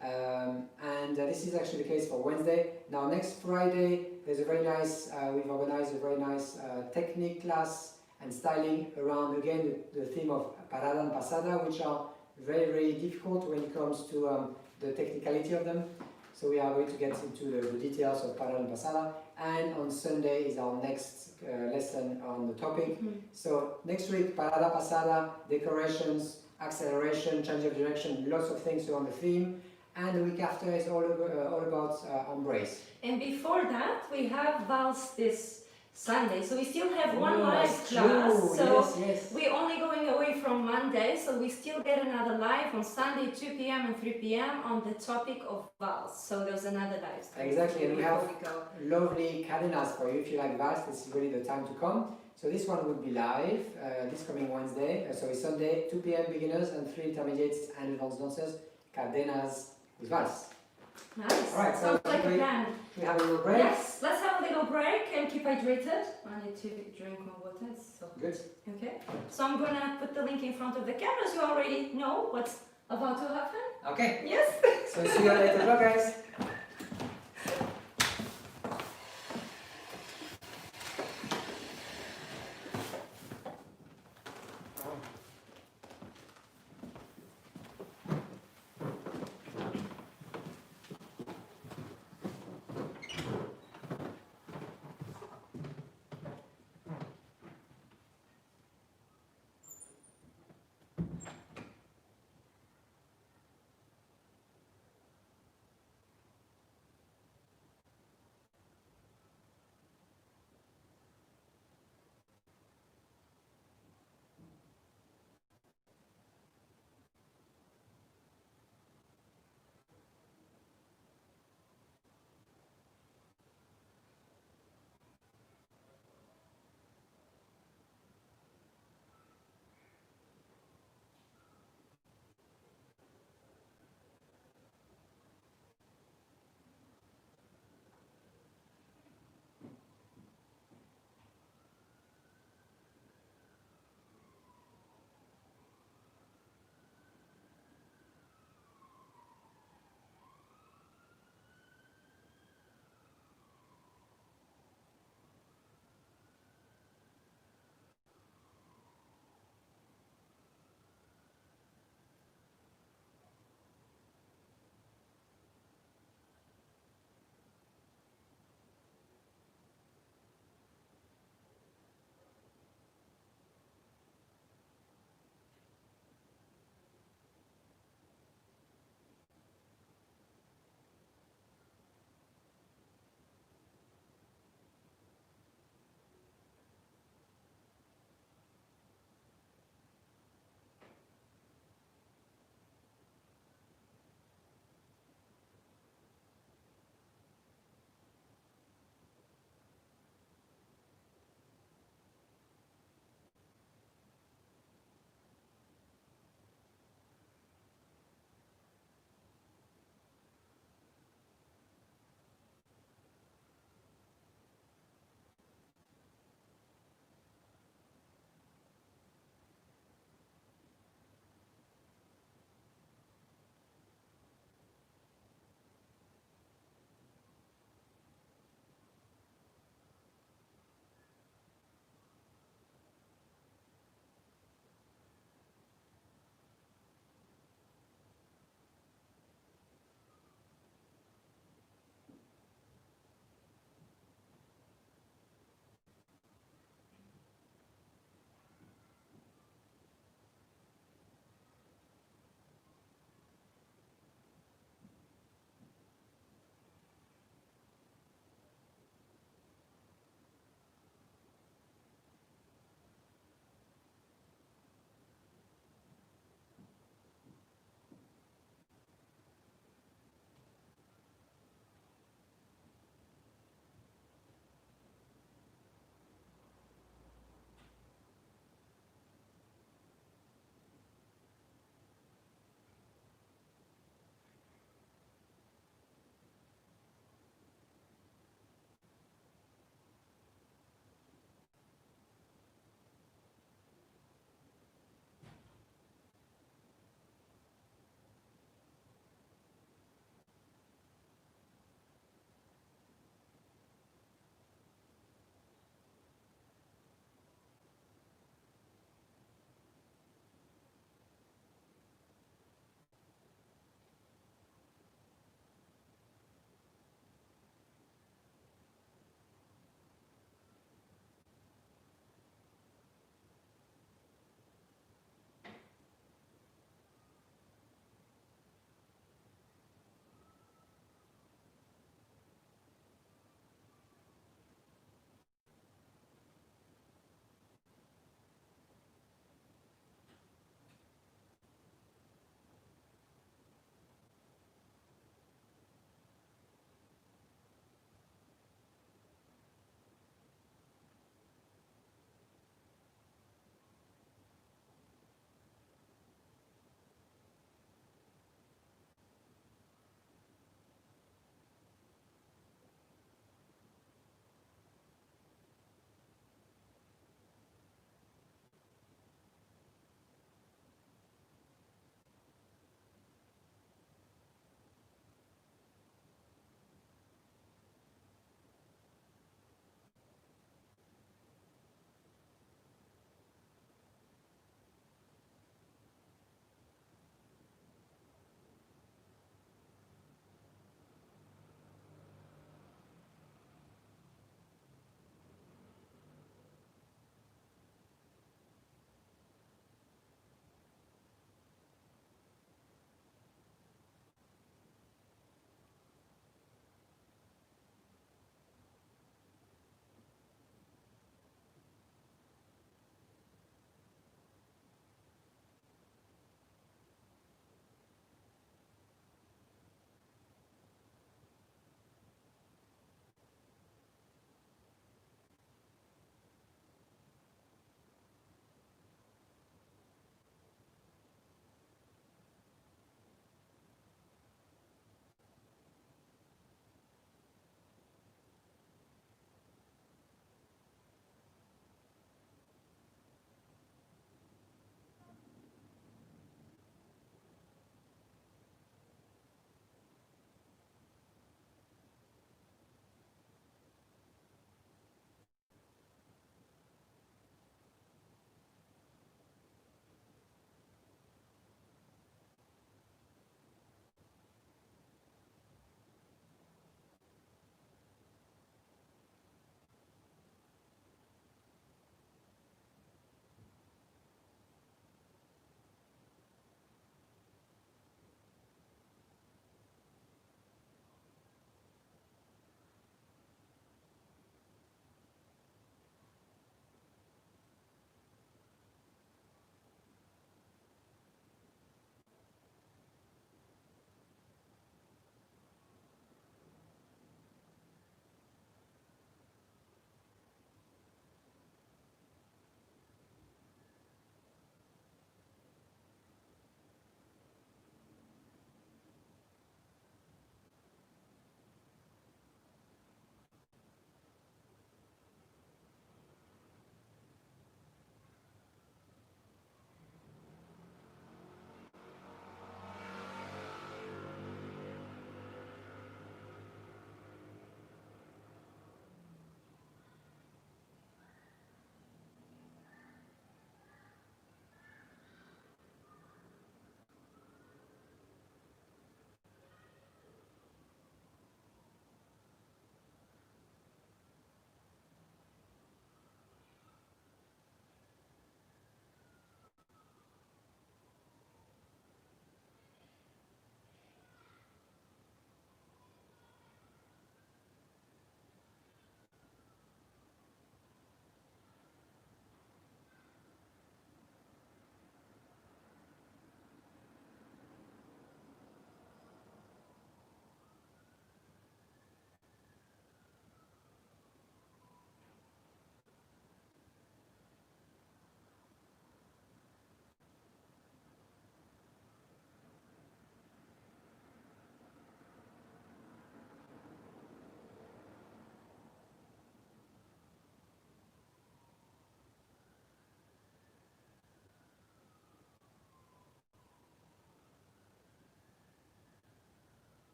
And this is actually the case for Wednesday. Now next Friday there's a very nice, we've organized a very nice technique class and styling around again the theme of parada and pasada, which are very, very difficult when it comes to the technicality of them. So we are going to get into the details of parada and pasada, and on Sunday is our next lesson on the topic. So next week, parada, pasada, decorations, acceleration, change of direction, lots of things around the theme. And the week after is all about embrace. And before that, we have Vals this Sunday, so we still have one live class. So yes. we're only going away from Monday, so we still get another live on Sunday, 2 p.m. and 3 p.m. on the topic of Vals. So there's another live stream. Exactly, and we have lovely cadenas for you. If you like Vals, this is really the time to come. So this one would be live this coming Wednesday, sorry, Sunday, 2 p.m. beginners and 3 intermediates and advanced dancers, cadenas with Vals. Nice. All right, sounds like a plan. We have a little break. Yes, let's have a little break and keep hydrated. I need to drink more water. So good. Okay. So I'm gonna put the link in front of the cameras. You already know what's about to happen. Okay. Yes. So see you later, guys.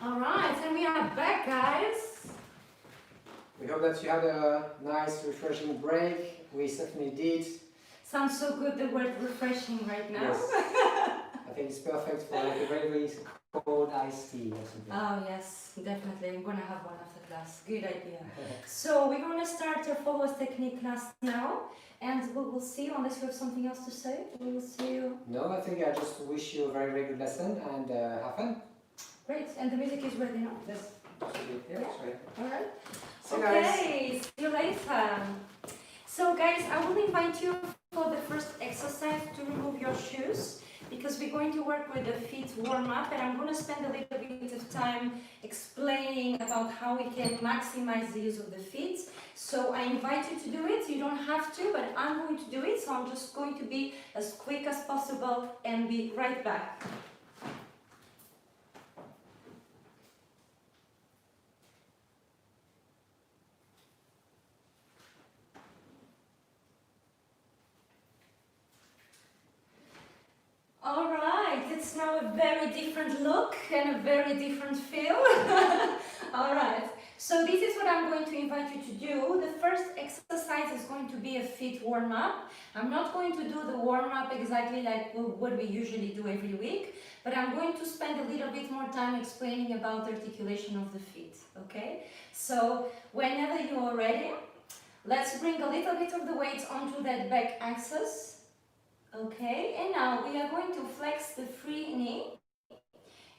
Alright, and we are back, guys. We hope that you had a nice, refreshing break. We certainly did. Sounds so good, the word refreshing right now. Yes. I think it's perfect for like a very, very cold iced tea or something. Oh yes, definitely. I'm gonna have one after class. Good idea. So we're gonna start our follows technique class now, and we will see you unless you have something else to say. We will see you. No, I think I just wish you a very, very good lesson and have fun. Great, and the music is ready now. Yes. Yeah, Yeah. sorry. Alright. See you guys. Okay, see you later. So guys, I will invite you for the first exercise to remove your shoes, because we're going to work with the feet warm up, and I'm going to spend a little bit of time explaining about how we can maximize the use of the feet. So I invite you to do it. You don't have to, but I'm going to do it. So I'm just going to be as quick as possible and be right back. Alright, it's now a very different look and a very different feel. Alright, so this is what I'm going to invite you to do. The first exercise is going to be a feet warm up. I'm not going to do the warm up exactly like what we usually do every week, but I'm going to spend a little bit more time explaining about the articulation of the feet, okay? So whenever you are ready, let's bring a little bit of the weight onto that back axis. Okay, and now we are going to flex the free knee,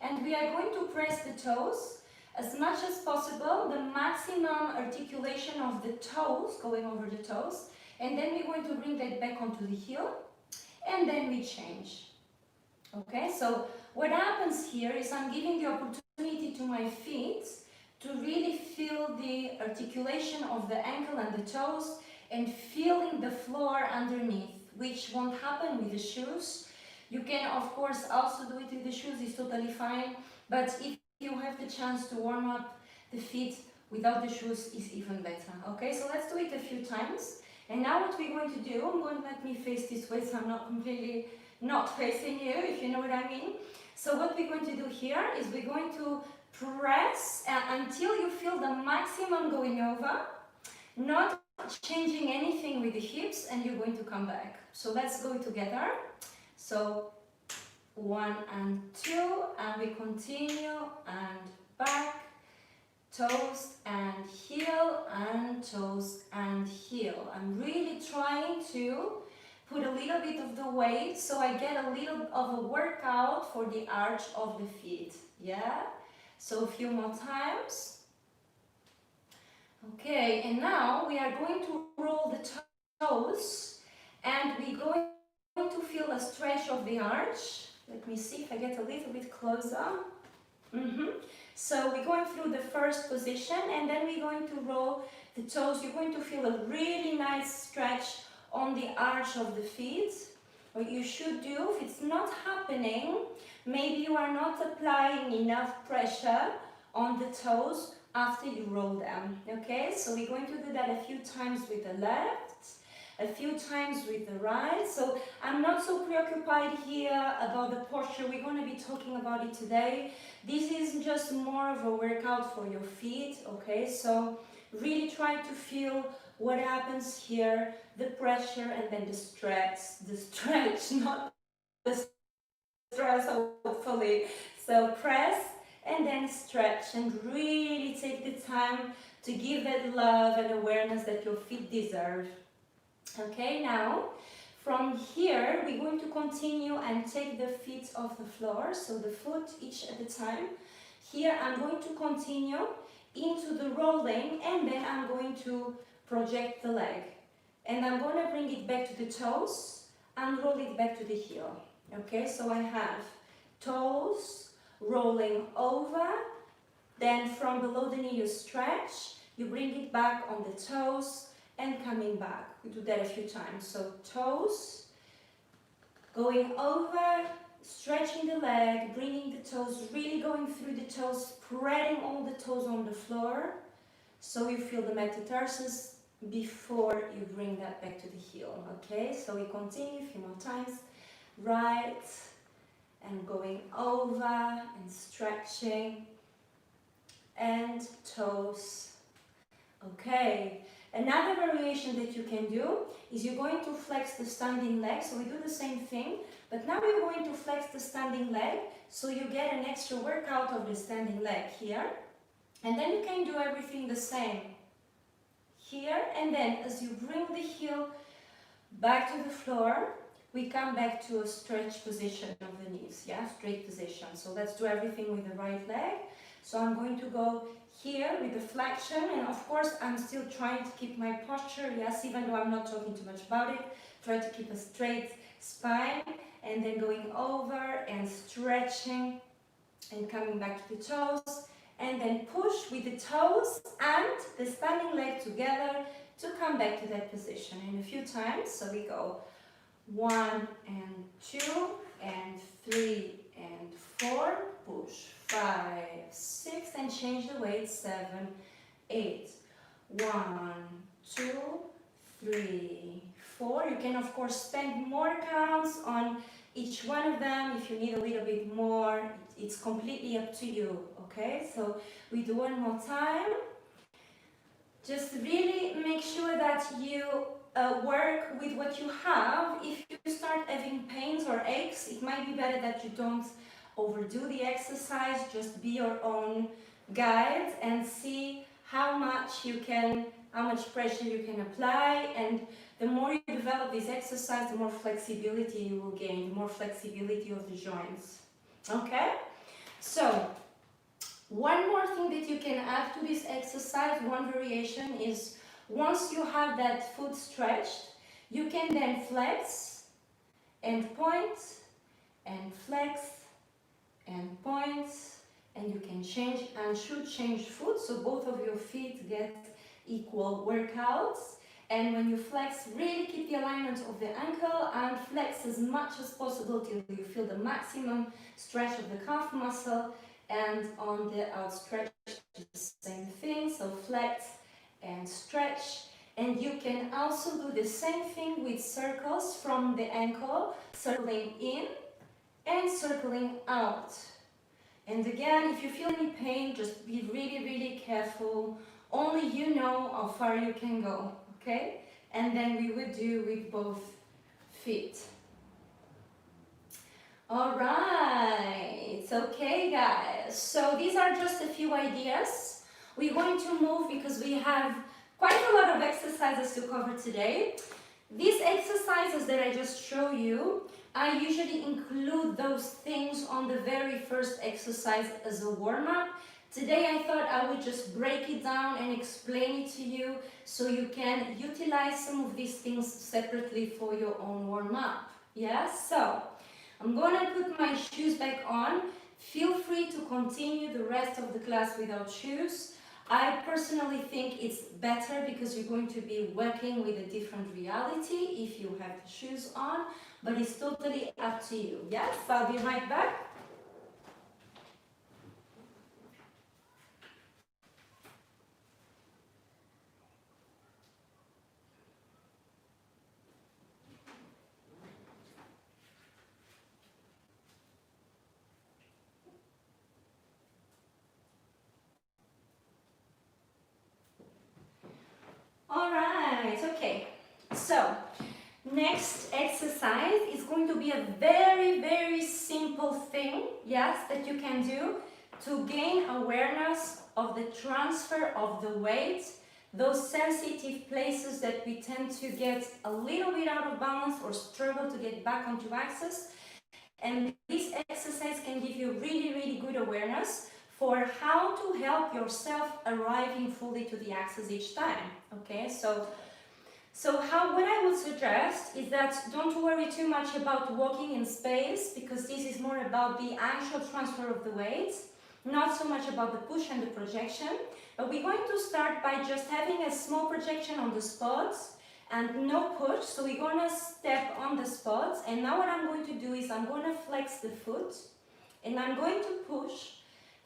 and we are going to press the toes as much as possible, the maximum articulation of the toes, going over the toes, and then we're going to bring that back onto the heel, and then we change. Okay, so what happens here is I'm giving the opportunity to my feet to really feel the articulation of the ankle and the toes and feeling the floor underneath, which won't happen with the shoes. You can of course also do it with the shoes, it's totally fine, but if you have the chance to warm up the feet without the shoes, is even better. Okay, so let's do it a few times. And now what we're going to do, I'm going to let me face this way so I'm not completely not facing you, if you know what I mean. So what we're going to do here is we're going to press until you feel the maximum going over, not changing anything with the hips, and you're going to come back. So let's go together. So 1 and 2, and we continue, and back, toes and heel, and toes and heel. I'm really trying to put a little bit of the weight so I get a little of a workout for the arch of the feet. Yeah? So a few more times. Okay, and now we are going to roll the toes, and we're going to feel a stretch of the arch. Let me see if I get a little bit closer. So we're going through the first position, and then we're going to roll the toes. You're going to feel a really nice stretch on the arch of the feet. What you should do, if it's not happening, maybe you are not applying enough pressure on the toes after you roll them. Okay, so we're going to do that a few times with the left, a few times with the right. So I'm not so preoccupied here about the posture. We're going to be talking about it today. This is just more of a workout for your feet. Okay, so really try to feel what happens here, the pressure, and then the stretch, not the stress, hopefully. So press and then stretch, and really take the time to give that love and awareness that your feet deserve. Okay, now from here we're going to continue and take the feet off the floor, so the foot each at a time. Here I'm going to continue into the rolling, and then I'm going to project the leg, and I'm going to bring it back to the toes and roll it back to the heel. Okay, so I have toes rolling over, then from below the knee you stretch, you bring it back on the toes and coming back. We do that a few times. So toes, going over, stretching the leg, bringing the toes, really going through the toes, spreading all the toes on the floor, so you feel the metatarsus before you bring that back to the heel. Okay, so we continue a few more times. Right, and going over and stretching, and toes. Okay, another variation that you can do is you're going to flex the standing leg. So we do the same thing, but now you're going to flex the standing leg so you get an extra workout of the standing leg here. And then you can do everything the same here, and then as you bring the heel back to the floor, we come back to a stretch position of the knees, yeah, straight position. So let's do everything with the right leg. So I'm going to go here with the flexion, and of course I'm still trying to keep my posture, yes, even though I'm not talking too much about it. Try to keep a straight spine, and then going over and stretching and coming back to the toes, and then push with the toes and the standing leg together to come back to that position. And a few times, so we go 1 and 2 and 3 and 4, push 5, 6, and change the weight 7, 8, 1, 2, 3, 4. You can of course spend more counts on each one of them if you need a little bit more. It's completely up to you. Okay, so we do one more time. Just really make sure that you work with what you have. If you start having pains or aches, it might be better that you don't overdo the exercise. Just be your own guide and see how much pressure you can apply. And the more you develop this exercise, the more flexibility you will gain, the more flexibility of the joints. Okay, so one more thing that you can add to this exercise, one variation, is once you have that foot stretched, you can then flex and point and flex and point, and you can change and should change foot so both of your feet get equal workouts. And when you flex, really keep the alignment of the ankle and flex as much as possible till you feel the maximum stretch of the calf muscle. And on the outstretch, the same thing, so flex and stretch. And you can also do the same thing with circles from the ankle, circling in and circling out. And again, if you feel any pain, just be really, really careful. Only you know how far you can go, okay? And then we would do with both feet. All right, okay guys, so these are just a few ideas. We're going to move because we have quite a lot of exercises to cover today. These exercises that I just show you, I usually include those things on the very first exercise as a warm-up. Today I thought I would just break it down and explain it to you so you can utilize some of these things separately for your own warm-up. Yeah, so I'm gonna put my shoes back on. Feel free to continue the rest of the class without shoes. I personally think it's better because you're going to be working with a different reality if you have the shoes on, but it's totally up to you. Yes, I'll be right back. Alright, okay, so next exercise is going to be a very, very simple thing, yes, that you can do to gain awareness of the transfer of the weight, those sensitive places that we tend to get a little bit out of balance or struggle to get back onto axis. And this exercise can give you really, really good awareness for how to help yourself arriving fully to the axis each time. Okay, so what I would suggest is that don't worry too much about walking in space, because this is more about the actual transfer of the weight, not so much about the push and the projection. But we're going to start by just having a small projection on the spots and no push. So we're going to step on the spots, and now what I'm going to do is I'm going to flex the foot and I'm going to push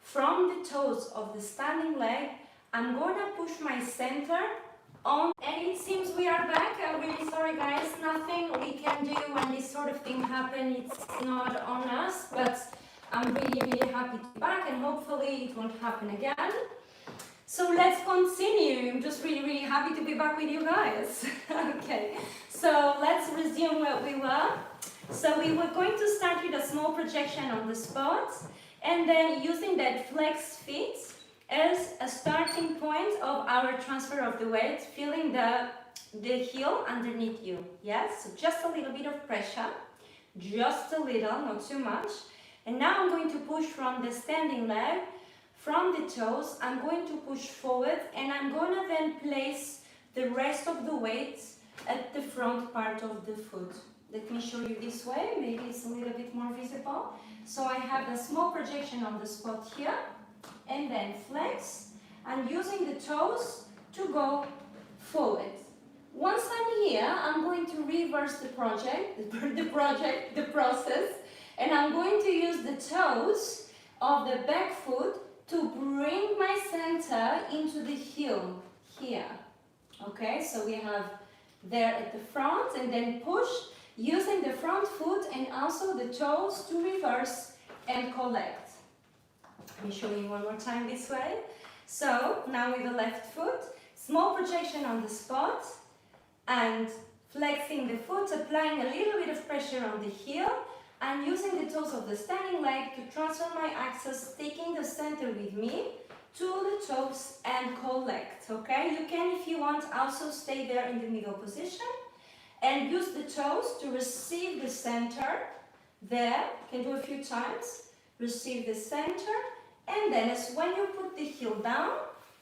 from the toes of the standing leg. I'm going to push my center on, and it seems we are back. I'm really sorry guys, nothing we can do when this sort of thing happens. It's not on us, but I'm really, really happy to be back and hopefully it won't happen again. So let's continue. I'm just really, really happy to be back with you guys. Okay, so let's resume where we were. So we were going to start with a small projection on the spot and then using that flex feet as a starting point of our transfer of the weight, feeling the heel underneath you. Yes, so just a little bit of pressure, just a little, not too much. And now I'm going to push from the standing leg, from the toes. I'm going to push forward and I'm going to then place the rest of the weight at the front part of the foot. Let me show you this way, maybe it's a little bit more visible. So I have a small projection on the spot here and then flex and using the toes to go forward. Once I'm here, I'm going to reverse the process, and I'm going to use the toes of the back foot to bring my center into the heel here. Okay, so we have there at the front and then push using the front foot and also the toes to reverse and collect. Let me show you one more time this way. So now with the left foot, small projection on the spot and flexing the foot, applying a little bit of pressure on the heel and using the toes of the standing leg to transfer my axis, taking the center with me to the toes and collect. Okay, you can, if you want, also stay there in the middle position and use the toes to receive the center there. You can do a few times. Receive the center, and then as when you put the heel down,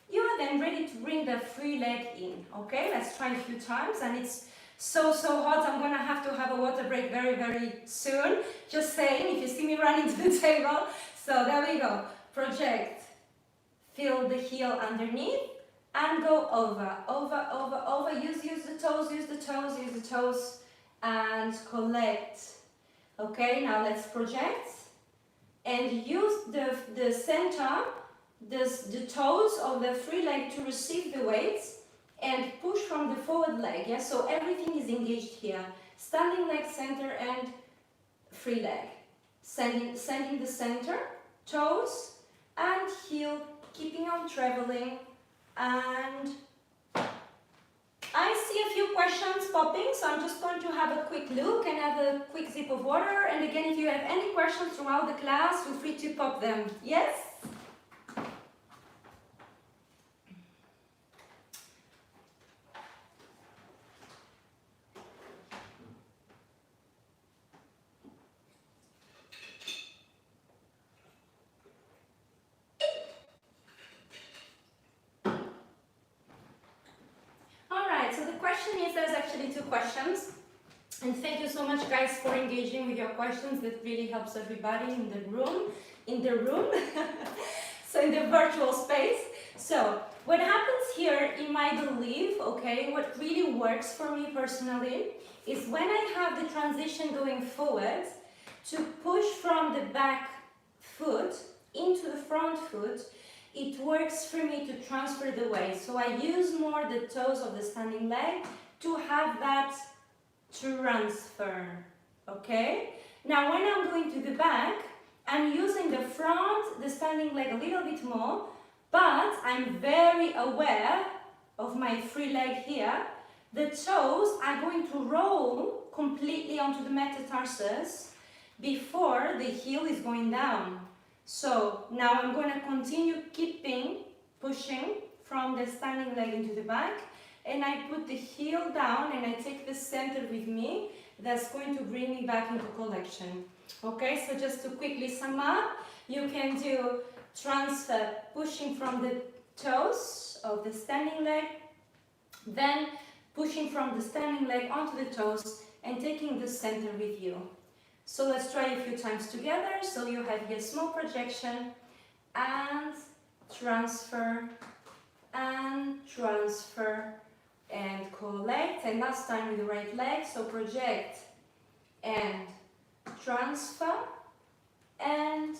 you are then ready to bring the free leg in. Okay, let's try a few times. And it's so hot, I'm gonna have to have a water break very soon. Just saying, if you see me running to the table. So there we go. Project, feel the heel underneath and go over. Use the toes, and collect. Okay, now let's project and use the center, the toes of the free leg to receive the weight and push from the forward leg. Yeah, so everything is engaged here. Standing leg, center, and free leg. Sending the center, toes, and heel, keeping on traveling. And I see a few questions popping, so I'm just going to have a quick look and have a quick sip of water. And again, if you have any questions throughout the class, feel free to pop them. Yes? There's actually two questions, and thank you so much guys for engaging with your questions. That really helps everybody in the room so in the virtual space. So what happens here in my belief, okay, what really works for me personally is when I have the transition going forward to push from the back foot into the front foot. It works for me to transfer the weight. So I use more the toes of the standing leg to have that transfer, okay? Now when I'm going to the back, I'm using the front, the standing leg a little bit more, but I'm very aware of my free leg here. The toes are going to roll completely onto the metatarsus before the heel is going down. So now I'm going to continue pushing from the standing leg into the back, and I put the heel down and I take the center with me. That's going to bring me back into collection. Okay, so just to quickly sum up, you can do transfer pushing from the toes of the standing leg, then pushing from the standing leg onto the toes and taking the center with you. So let's try a few times together. So you have here small projection and transfer and collect, and last time with the right leg. So project and transfer and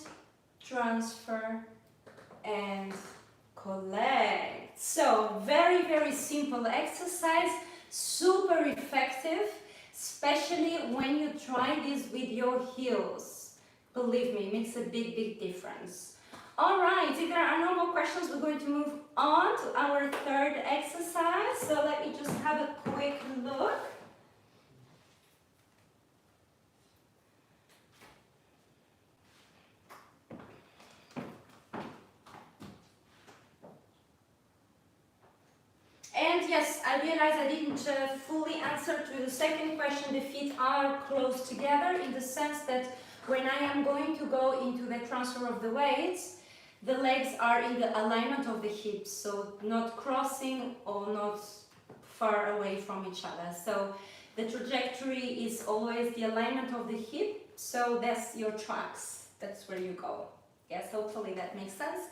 collect. So very simple exercise, super effective, especially when you try this with your heels. Believe me, it makes a big, big difference. All right, if there are no more questions, we're going to move on to our third exercise. So let me just have a quick look. And yes, I realized I didn't fully answer to the second question. The feet are close together in the sense that when I am going to go into the transfer of the weights, the legs are in the alignment of the hips, so not crossing or not far away from each other. So the trajectory is always the alignment of the hip, so that's your tracks, that's where you go. Yes, hopefully that makes sense.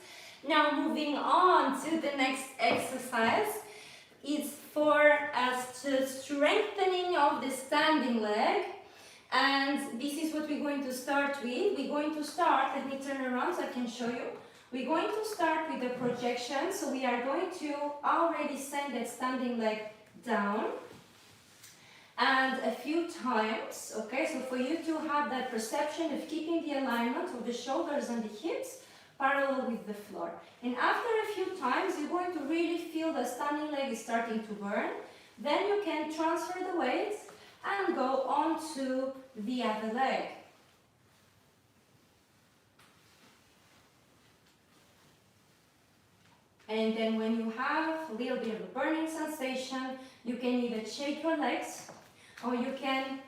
Now moving on to the next exercise. It's for us to strengthening of the standing leg, and this is what we're going to start with. We're going to start, let me turn around so I can show you. We're going to start with the projection, so we are going to already send that standing leg down and a few times, okay, so for you to have that perception of keeping the alignment of the shoulders and the hips parallel with the floor. And after a few times, you're going to really feel the standing leg is starting to burn. Then you can transfer the weight and go on to the other leg. And then when you have a little bit of a burning sensation, you can either shake your legs or you can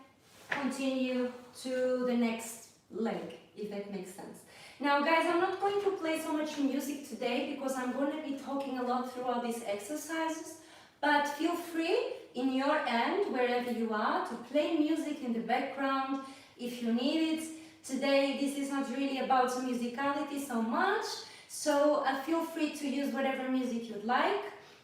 continue to the next leg, if that makes sense. Now guys, I'm not going to play so much music today because I'm going to be talking a lot throughout these exercises, but feel free in your end, wherever you are, to play music in the background if you need it. Today this is not really about musicality so much, so feel free to use whatever music you'd like.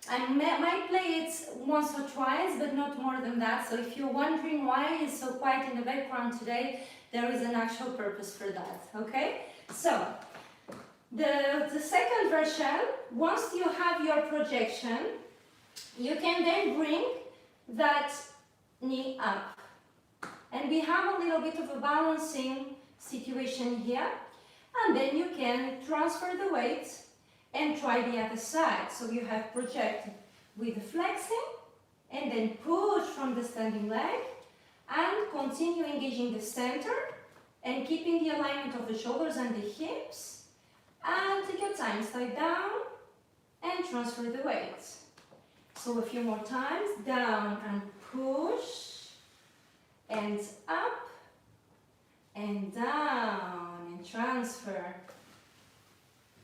I might play it once or twice, but not more than that, so if you're wondering why it's so quiet in the background today, there is an actual purpose for that, okay? So, the second version, once you have your projection, you can then bring that knee up. And we have a little bit of a balancing situation here. And then you can transfer the weight and try the other side. So you have projected with the flexing and then push from the standing leg and continue engaging the center and keeping the alignment of the shoulders and the hips, and take your time, slide down and transfer the weight. So a few more times, down and push, and up and down and transfer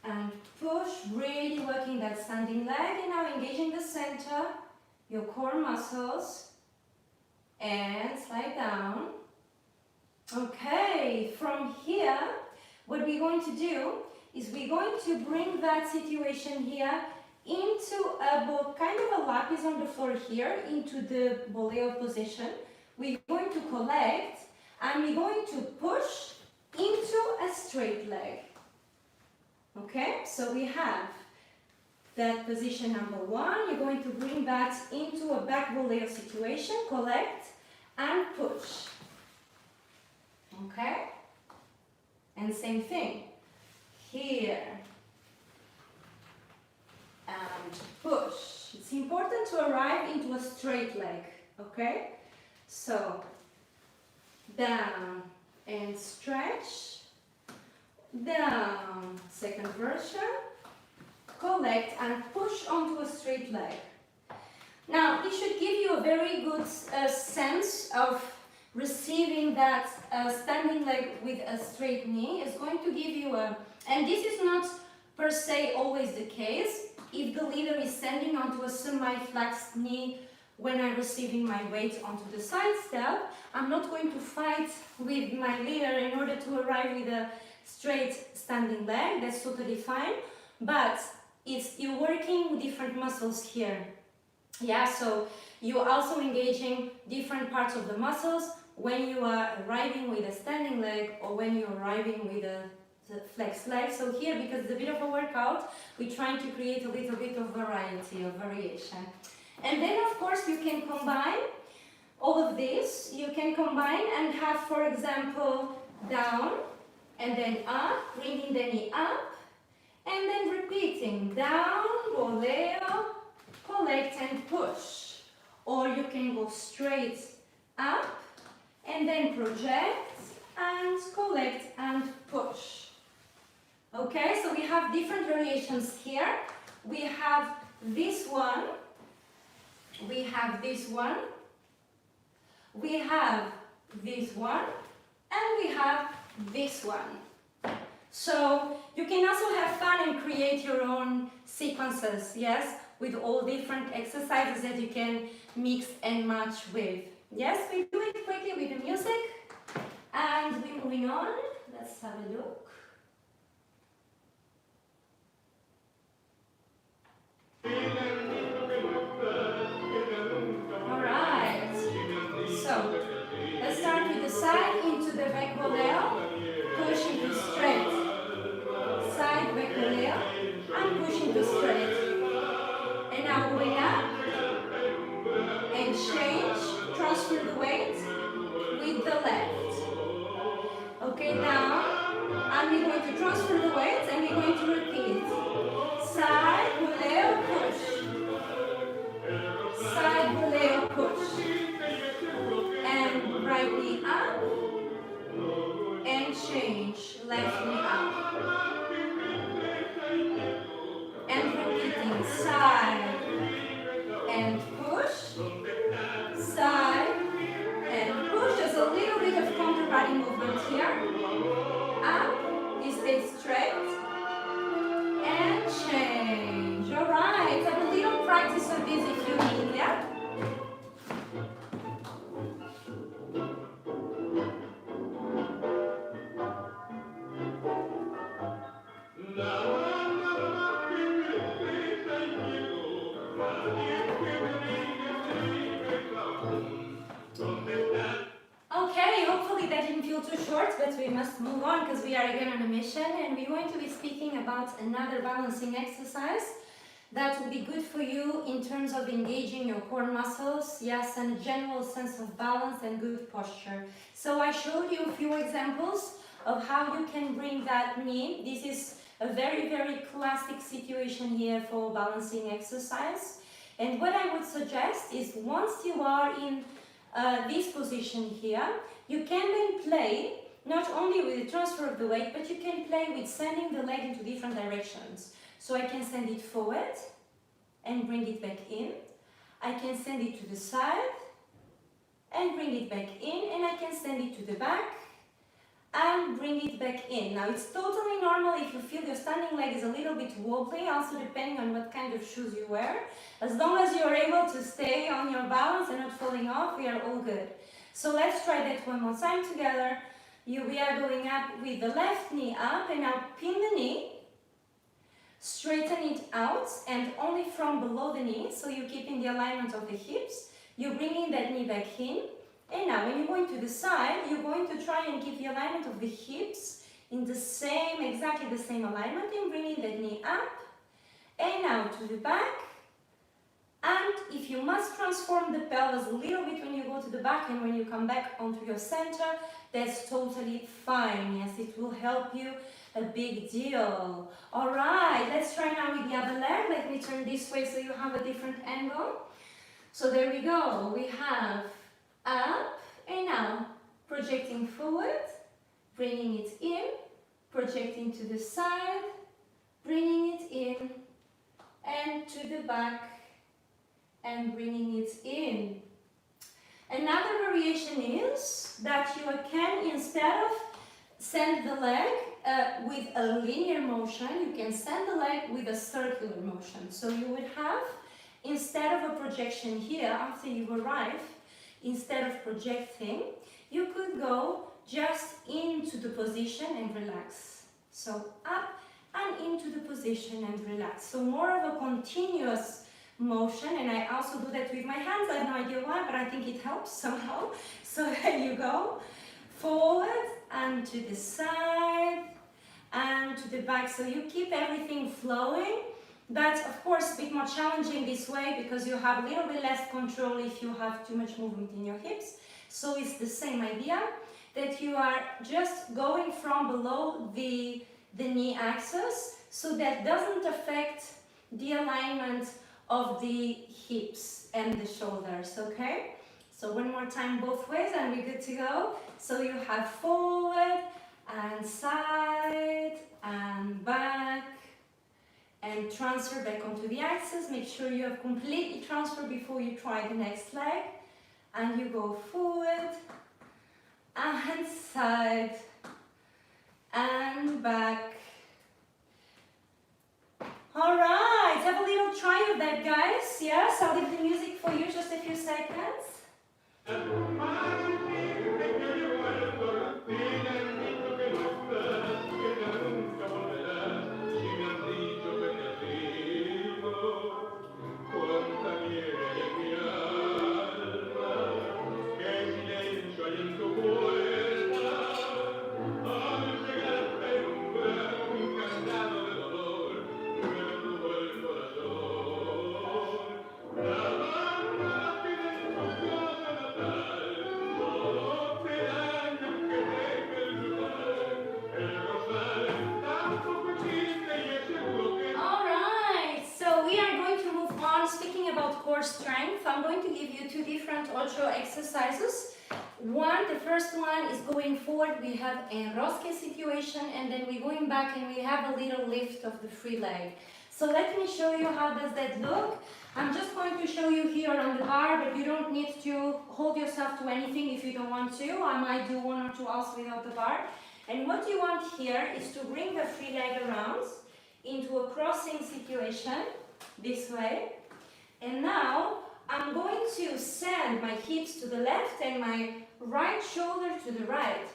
and push, really working that standing leg, and now engaging the center, your core muscles, and slide down. Okay, from here, what we're going to do is we're going to bring that situation here into a kind of a lapis on the floor here, into the boleo position. We're going to collect and we're going to push into a straight leg. Okay, so we have that position number one. You're going to bring that into a back boleo situation, collect and push. Okay, and same thing here and push. It's important to arrive into a straight leg. Okay, so down and stretch, down, second version, collect and push onto a straight leg. Now this should give you a very good sense of receiving that standing leg with a straight knee. Is going to give you a, and this is not per se always the case. If the leader is standing onto a semi-flexed knee when I'm receiving my weight onto the side step, I'm not going to fight with my leader in order to arrive with a straight standing leg. That's totally fine, but you're working with different muscles here. Yeah, so you're also engaging different parts of the muscles when you are arriving with a standing leg or when you're arriving with a flexed leg. So here, because it's a bit of a workout, we're trying to create a little bit of variety, of variation. And then of course you can combine all of this. You can combine and have, for example, down and then up, bringing the knee up, and then repeating down, voleo, collect and push. Or you can go straight up, and then project, and collect and push. Okay, so we have different variations here. We have this one, we have this one, we have this one, and we have this one. So you can also have fun and create your own sequences, yes, with all different exercises that you can mix and match with. Yes, we do it quickly with the music, and we're moving on. Let's have a look. Alright, so let's start with the side into the back voleo, push into straight, side back voleo, and push into straight. And now going up, and change, transfer the weight with the left. Okay, down, and we're going to transfer the weight, and we're going to repeat. Side, voleo, push. Side, voleo, push. And right knee up. And change. Left knee up. And repeating. Side. And push. Side. And push. There's a little bit of counter-body movement here. Up. You stay straight. And change. Alright, have a little practice of this if you need, yeah? Okay, hopefully that didn't feel too short, but we must move on because we are again on a mission, and we're going to be speaking about another balancing exercise that will be good for you in terms of engaging your core muscles, yes, and a general sense of balance and good posture. So I showed you a few examples of how you can bring that knee. This is a very, very classic situation here for balancing exercise. And what I would suggest is once you are in this position here, you can then play not only with the transfer of the weight, but you can play with sending the leg into different directions. So I can send it forward and bring it back in. I can send it to the side and bring it back in, and I can send it to the back and bring it back in. Now it's totally normal if you feel your standing leg is a little bit wobbly, also depending on what kind of shoes you wear. As long as you're able to stay on your balance and not falling off, we are all good. So let's try that one more time together. We are going up with the left knee up, and now pin the knee, straighten it out, and only from below the knee, so you keep in the alignment of the hips. You're bringing that knee back in. And now when you're going to the side, you're going to try and keep the alignment of the hips in the same, exactly the same alignment, and bringing that knee up. And now to the back. And if you must transform the pelvis a little bit when you go to the back and when you come back onto your center, that's totally fine. Yes, it will help you a big deal. All right, let's try now with the other leg. Let me turn this way so you have a different angle. So there we go. We have up, and now projecting forward, bringing it in, projecting to the side, bringing it in, and to the back, and bringing it in. Another variation is that you can, instead of send the leg with a linear motion, you can send the leg with a circular motion. So you would have, instead of a projection here, after you arrive, instead of projecting, you could go just into the position and relax. So up and into the position and relax. So more of a continuous motion, and I also do that with my hands. I have no idea why, but I think it helps somehow. So there you go. Forward and to the side and to the back. So you keep everything flowing. That's of course a bit more challenging this way because you have a little bit less control if you have too much movement in your hips. So it's the same idea that you are just going from below the knee axis, so that doesn't affect the alignment of the hips and the shoulders, okay? So one more time both ways and we're good to go. So you have forward and side and back and transfer back onto the axis. Make sure you have completely transferred before you try the next leg. And you go forward and side and back. Alright, have a little try of that, guys. Yes, I'll leave the music for you just a few seconds. Strength. I'm going to give you two different ultra exercises. The first one is going forward. We have a rosque situation, and then we're going back and we have a little lift of the free leg. So let me show you how does that look. I'm just going to show you here on the bar, but you don't need to hold yourself to anything if you don't want to. I might do one or two also without the bar. And what you want here is to bring the free leg around into a crossing situation this way. And now I'm going to send my hips to the left and my right shoulder to the right.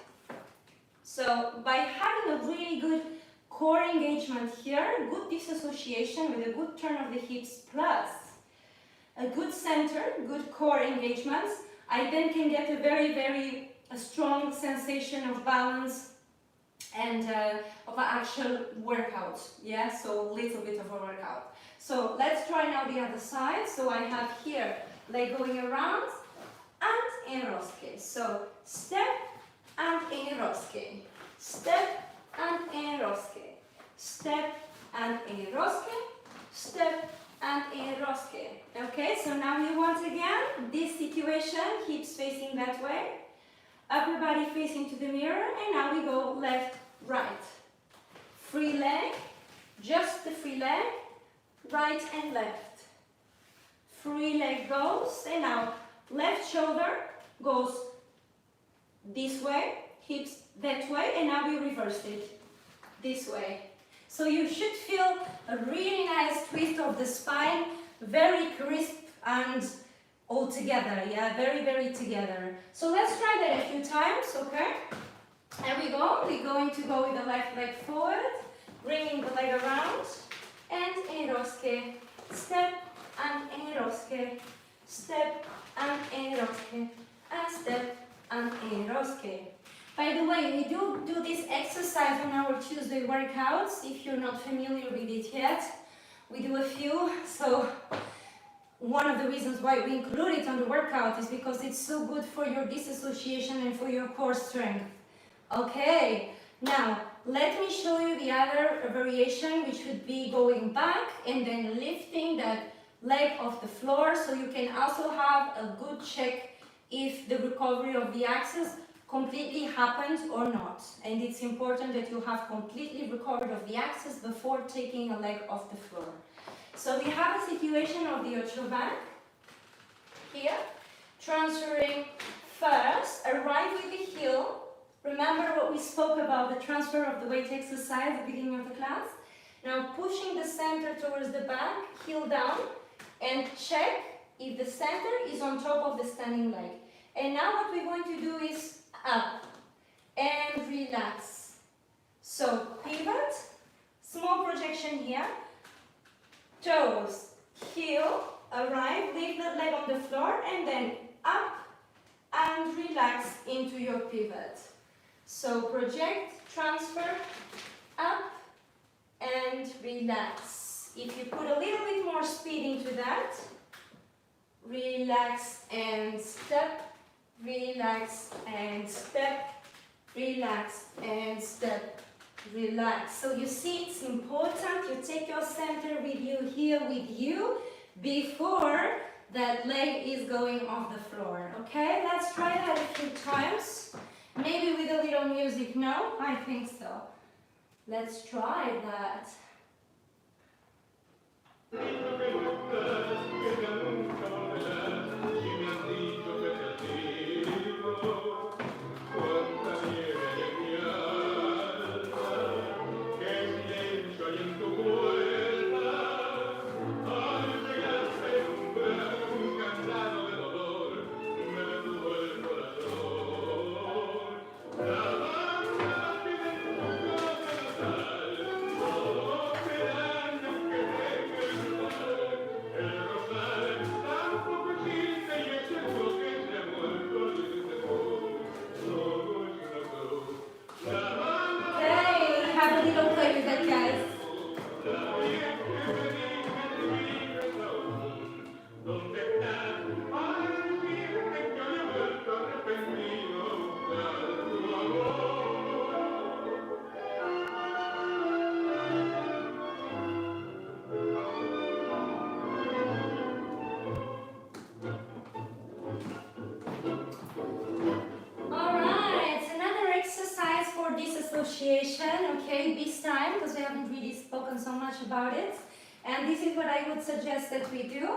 So by having a really good core engagement here, good disassociation with a good turn of the hips plus a good center, good core engagements, I then can get a very strong sensation of balance and of an actual workout. Yeah, so a little bit of a workout. So let's try now the other side. So I have here leg going around and in rosque. So step and in rosque. Step and in rosque. Step and in rosque. Step and in rosque. Okay, so now we want again this situation, hips facing that way, upper body facing to the mirror, and now we go left, right. Free leg, just the free leg. Right and left. Free leg goes, and now left shoulder goes this way, hips that way, and now we reverse it this way. So you should feel a really nice twist of the spine, very crisp and all together, yeah, very together. So let's try that a few times, okay? There we go. We're going to go with the left leg forward, bringing the leg around. And in rosque, step and in rosque, step and in rosque, and step and in rosque. By the way, we do this exercise on our Tuesday workouts. If you're not familiar with it yet, we do a few. So one of the reasons why we include it on the workout is because it's so good for your disassociation and for your core strength. Okay, now let me show you the other variation, which would be going back and then lifting that leg off the floor, so you can also have a good check if the recovery of the axis completely happened or not. And it's important that you have completely recovered of the axis before taking a leg off the floor. So we have a situation of the ultra back here, transferring first, arrive with the heel. Remember what we spoke about, the transfer of the weight exercise at the beginning of the class? Now pushing the center towards the back, heel down, and check if the center is on top of the standing leg. And now what we're going to do is up and relax. So pivot, small projection here, toes, heel, arrive, leave the leg on the floor, and then up and relax into your pivot. So project, transfer, up and relax. If you put a little bit more speed into that, relax and step, relax and step, relax, and step, relax. So you see, it's important you take your center with you, here with you, before that leg is going off the floor. Okay, let's try that a few times. Maybe with a little music. No? I think so. Let's try that. Okay, this time, because we haven't really spoken so much about it, and this is what I would suggest that we do.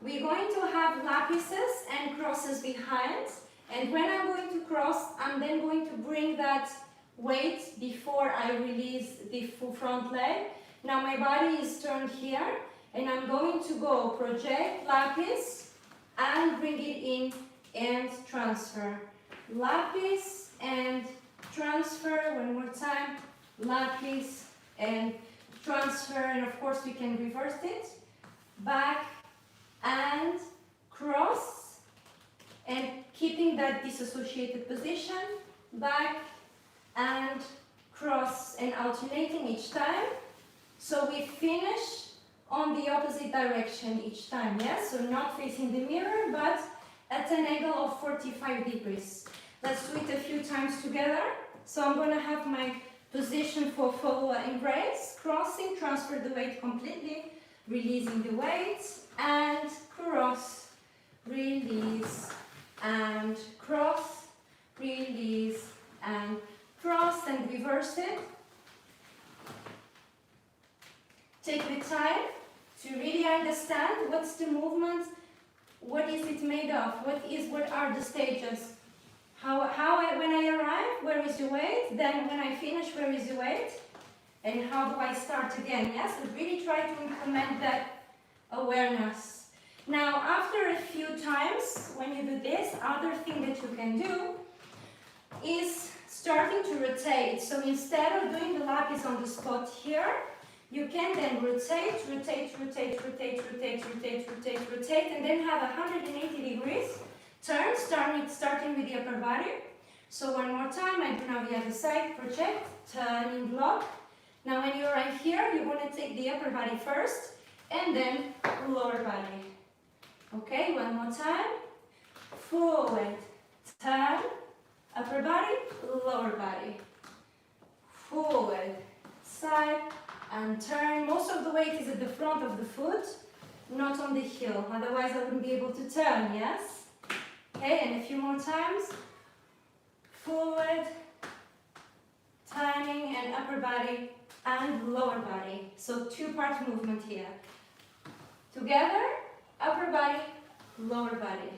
We're going to have lapises and crosses behind, and when I'm going to cross, I'm then going to bring that weight before I release the full front leg. Now my body is turned here, and I'm going to go project, lapis, and bring it in and transfer. Lapis and transfer, one more time, lapis and transfer, and of course we can reverse it, back and cross, and keeping that disassociated position, back and cross, and alternating each time, so we finish on the opposite direction each time, yes? So not facing the mirror, but at an angle of 45 degrees. Let's do it a few times together. So I'm going to have my position for forward embrace, crossing, transfer the weight completely, releasing the weight, and cross, release, and cross, release, and cross, and reverse it. Take the time to really understand what's the movement, what is it made of, what are the stages. When I arrive, where is the weight? Then when I finish, where is the weight? And how do I start again? Yes, we really try to implement that awareness. Now, after a few times, when you do this, other thing that you can do is starting to rotate. So instead of doing the lapis on the spot here, you can then rotate, rotate, rotate, rotate, rotate, rotate, rotate, rotate, and then have 180 degrees. Turn, starting with the upper body. So one more time, I do now the other side, project, turning block. Now when you arrive here, you want to take the upper body first, and then lower body. Okay, one more time. Forward, turn, upper body, lower body. Forward, side, and turn. Most of the weight is at the front of the foot, not on the heel. Otherwise I wouldn't be able to turn, yes? Okay, and a few more times. Forward, turning, and upper body and lower body. So two-part movement here. Together, upper body, lower body.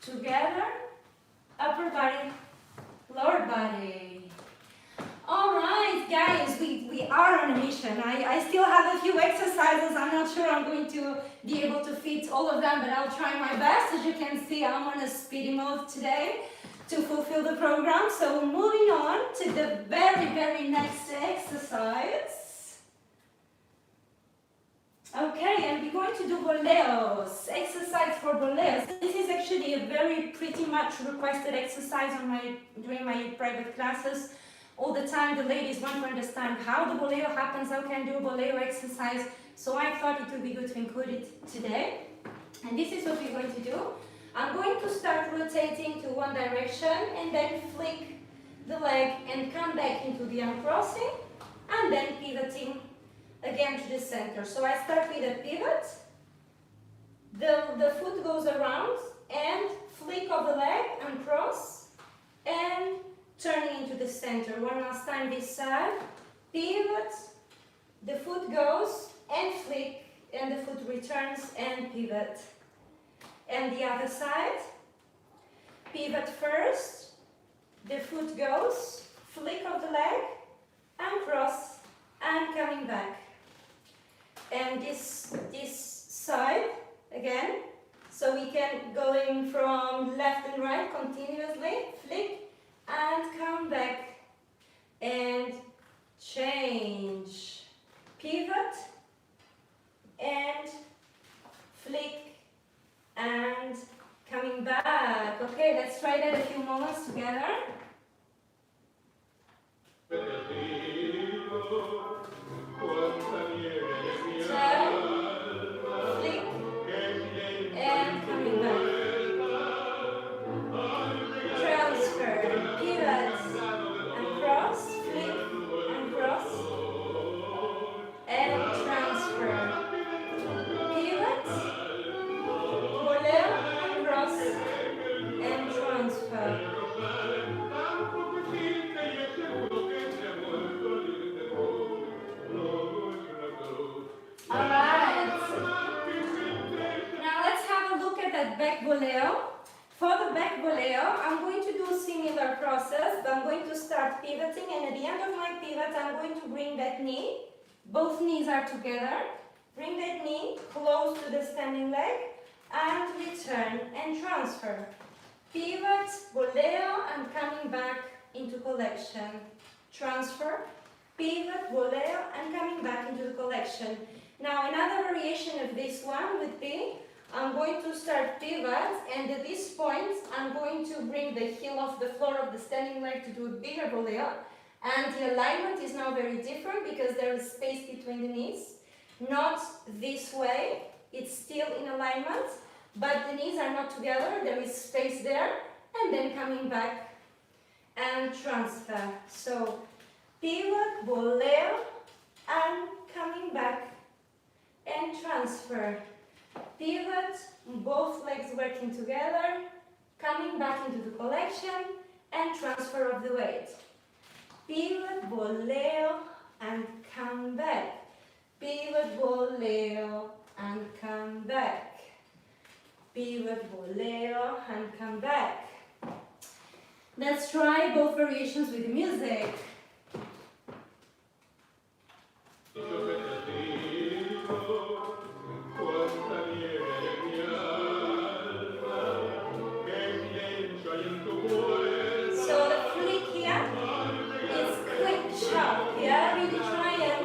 Together, upper body, lower body. All right, guys, we are on a mission. I still have a few exercises. I'm not sure I'm going to be able to fit all of them, but I'll try my best. As you can see, I'm on a speedy mode today to fulfill the program. So moving on to the very next exercise. Okay, and we're going to do boleos, exercise for boleos. This is actually a very pretty much requested exercise during my private classes. All the time the ladies want to understand how the boleo happens, how can do boleo exercise. So I thought it would be good to include it today. And this is what we're going to do. I'm going to start rotating to one direction and then flick leg and come back into the uncrossing, and then pivoting again to the center. So I start with a pivot, the foot goes around, and flick of the leg, uncross, and turning into the center. One last time this side, pivot, the foot goes, and flick, and the foot returns, and pivot. And the other side, pivot first, the foot goes, flick of the leg, and cross, and coming back. And this side, again, so we can go in from left and right continuously, flick, and come back, and change, pivot, and flick, and coming back. Okay, let's try that a few moments together. Turn, flick, and coming back. Transfer, pivot, and cross, flick, and cross, and transfer. Pivot, voleo, and cross, and transfer. Alright. Now let's have a look at that back voleo. For the back voleo, I'm going to do a similar process, but I'm going to start pivoting, and at the end of my pivot, I'm going to bring that knee. Both knees are together. Bring that knee close to the standing leg, and return and transfer. Pivot, voleo, and coming back into collection. Transfer, pivot, voleo, and coming back into the collection. Now another variation of this one would be, I'm going to start pivot, and at this point, I'm going to bring the heel off the floor of the standing leg to do a bigger voleo. And the alignment is now very different because there is space between the knees. Not this way, it's still in alignment, but the knees are not together, there is space there, and then coming back and transfer. So pivot, voleo, and coming back and transfer. Pivot, both legs working together, coming back into the collection, and transfer of the weight. Pivot, voleo, and come back. Pivot, voleo, and come back. Pivot, voleo, and come back. Let's try both variations with the music. So the flick here is quick, sharp. Yeah, really try and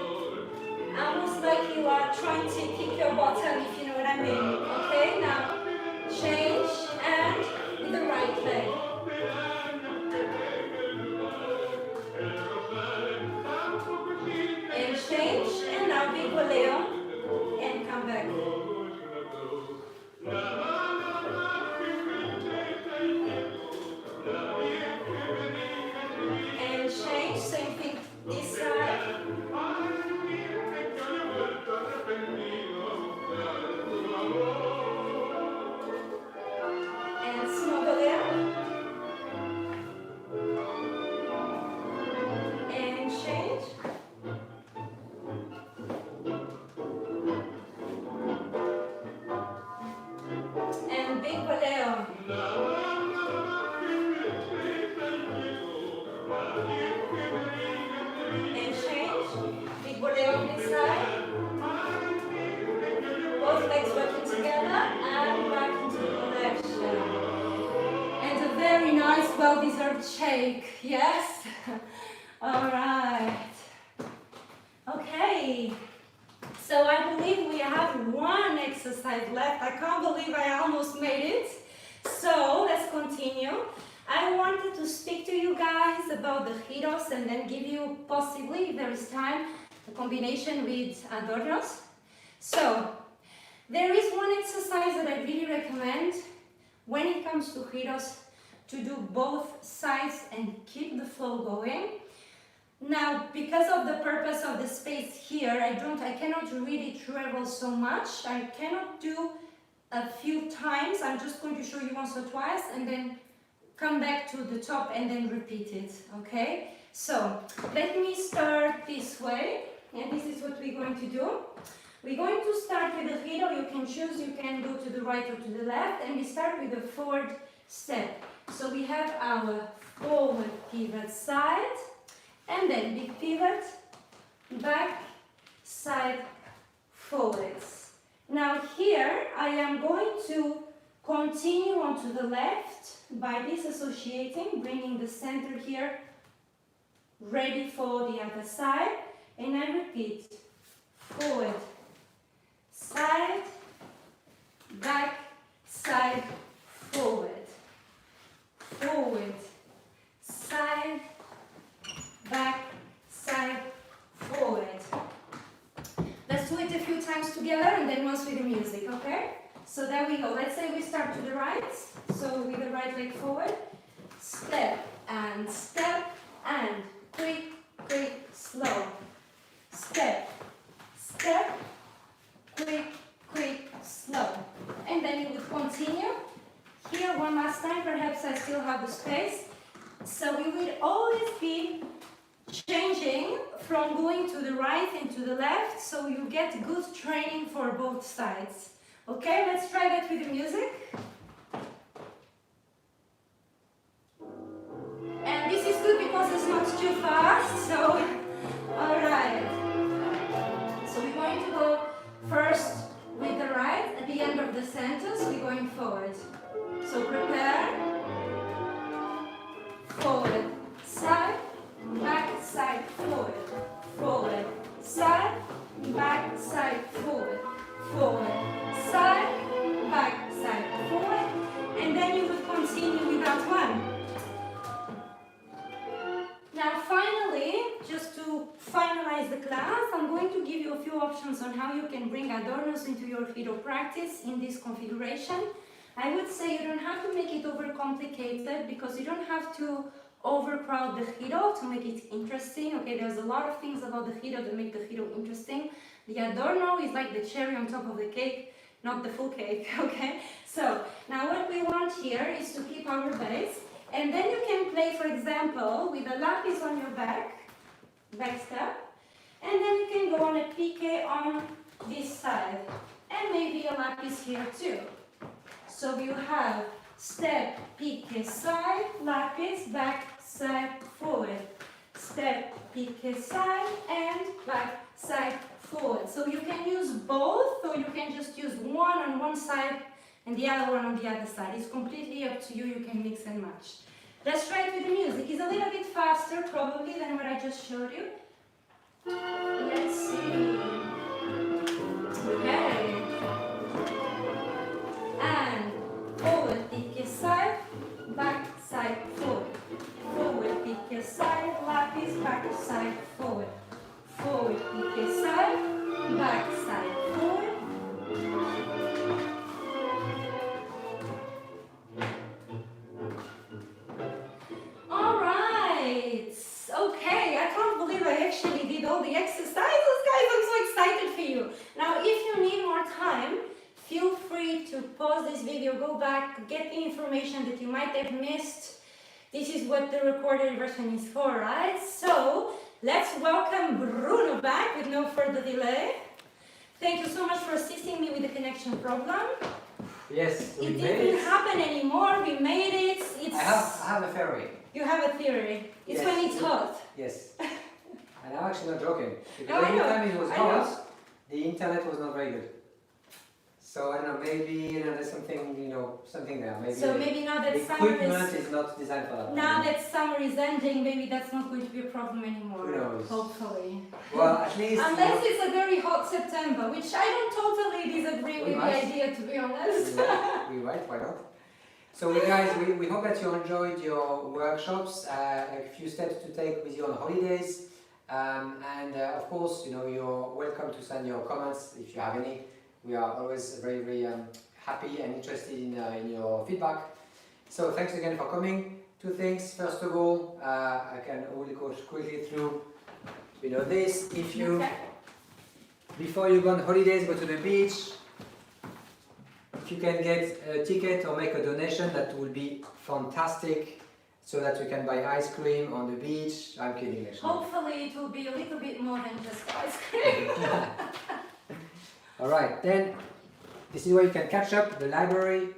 almost like you are trying to kick your bottom, if you know what I mean. Okay, now change and with the right leg. And change, and now big voleo, and come back. And change, same thing this side. And small voleo. And change. And big voleo. And change. Big voleo on this side. Both legs working together and back into the collection. And a very nice, well-deserved shake. Yes? Alright. Okay. So I believe we have one exercise left. I can't believe I almost made it. So let's continue. I wanted to speak to you guys about the giros and then give you, possibly, if there is time, a combination with adornos. So there is one exercise that I really recommend when it comes to giros, to do both sides and keep the flow going. Now, because of the purpose of the space here, I cannot really travel so much. I cannot do a few times. I'm just going to show you once or twice and then come back to the top and then repeat it, okay? So, let me start this way, and this is what we're going to do. We're going to start with a hito. You can choose, you can go to the right or to the left, and we start with a forward step. So we have our forward pivot side, and then big pivot, back, side, forwards. Now here I am going to continue onto the left by disassociating, bringing the center here, ready for the other side, and I repeat, forward, side, back, side, forward, forward, side, back, side, forward. Let's do it a few times together and then once with the music, okay? So there we go. Let's say we start to the right. So with the right leg forward, step, and quick, quick, slow. Step, step, quick, quick, slow. And then you would continue. Here one last time, perhaps I still have the space. So we will always be changing from going to the right and to the left, so you get good training for both sides. Okay, let's try that with the music. And this is good because it's not too fast, so alright. So we're going to go first with the right, at the end of the sentence we're going forward. So prepare, forward, side, back, side, forward, forward, side, back, side, forward, forward, side, back, side, forward, and then you would continue with that one. Now finally, just to finalize the class, I'm going to give you a few options on how you can bring adornos into your hito practice in this configuration. I would say you don't have to make it overcomplicated because you don't have to overcrowd the hito to make it interesting. Okay, there's a lot of things about the hito that make the hito interesting. The adorno is like the cherry on top of the cake, not the full cake, okay? So, now what we want here is to keep our base, and then you can play, for example, with a lapis on your back step, and then you can go on a pique on this side, and maybe a lapis here too. So you have step, pique, side, lapis, back, side, forward. Step, pique, side, and back, side, forward. So you can use both, or you can just use one on one side and the other one on the other side. It's completely up to you. You can mix and match. Let's try it with the music. It's a little bit faster, probably, than what I just showed you. Let's see. Okay. And forward, pique, side, back, side, forward. Forward, pique, side, lapis, back, side, forward. Forward, pique, side, back, side, forward. All right. Okay, I can't believe I actually did all the exercises, guys. I'm so excited for you. Now, if you need more time, feel free to pause this video, go back, get the information that you might have missed. This is what the recorded version is for, right? So, let's welcome Bruno back with no further delay. Thank you so much for assisting me with the connection problem. Yes, we It made didn't it. happen anymore, we made it. It's... I have a theory. You have a theory. It's Yes. when it's hot. Yes. And I'm actually not joking. Because No, I every know. time it was I know. hot, the internet was not very good. So I don't know, maybe there's something, something there. Maybe So maybe now that the summer equipment is... is not designed for that. Now that summer is ending, maybe that's not going to be a problem anymore. Who knows? Hopefully. Well, at least. Unless it's a very hot September, which I don't totally disagree with the might. idea, to be honest. We might, why not? So guys, we hope that you enjoyed your workshops, a few steps to take with you on holidays. And of course, you're welcome to send your comments if you have any. We are always very, very happy and interested in your feedback. So thanks again for coming. Two things. First of all, I can only go quickly through, this. If you, before you go on holidays, go to the beach, if you can get a ticket or make a donation, that will be fantastic, so that you can buy ice cream on the beach. I'm kidding, actually. Hopefully it will be a little bit more than just ice cream. Alright, then this is where you can catch up the library.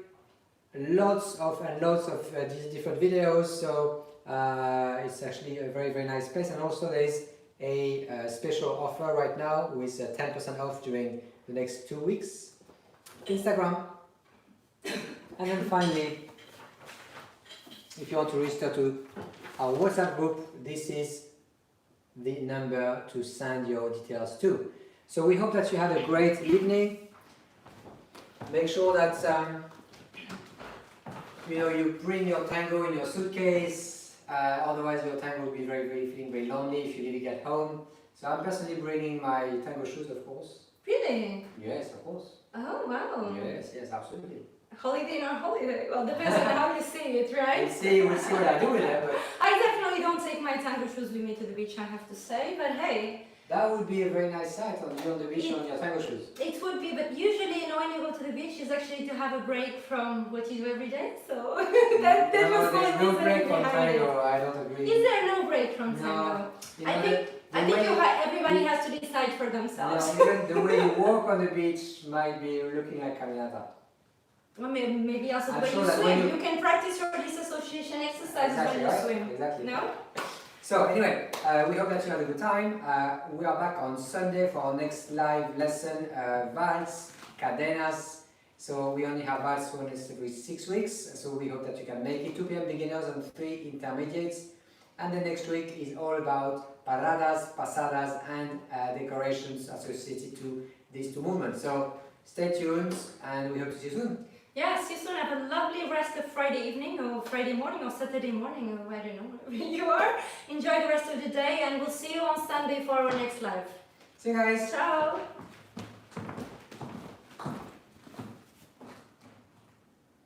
Lots of these different videos, so it's actually a very, very nice place. And also there's a special offer right now with 10% off during the next 2 weeks. Instagram. And then finally, if you want to register to our WhatsApp group, this is the number to send your details to. So we hope that you had a great evening. Make sure that you bring your tango in your suitcase. Otherwise, your tango will be feeling very lonely if you leave it at home. So I'm personally bringing my tango shoes, of course. Really? Yes, of course. Oh wow. Yes, absolutely. Holiday or holiday? Well, depends on how you see it, right? We'll see what I do with it. But I definitely don't take my tango shoes with me to the beach, I have to say, but hey. That would be a very nice sight on the beach on your tango shoes. It would be, but usually, when you go to the beach, is actually to have a break from what you do every day. So that no, was there's no break on tango. I don't agree. Is there no break from tango? I think everybody has to decide for themselves. No, even the way you walk on the beach might be looking like caminata. Well, maybe also I'm when sure you that swim, when you can practice your disassociation exercises when you swim. Exactly. No? So anyway, we hope that you had a good time. We are back on Sunday for our next live lesson, Vals, Cadenas. So we only have Vals once every 6 weeks. So we hope that you can make it. 2 p.m. beginners and 3 intermediates. And the next week is all about paradas, pasadas, and decorations associated to these two movements. So stay tuned, and we hope to see you soon. Yeah, see you soon. Have a lovely rest of Friday evening, or Friday morning, or Saturday morning, or I don't know, wherever you are. Enjoy the rest of the day, and we'll see you on Sunday for our next live. See you guys. Ciao.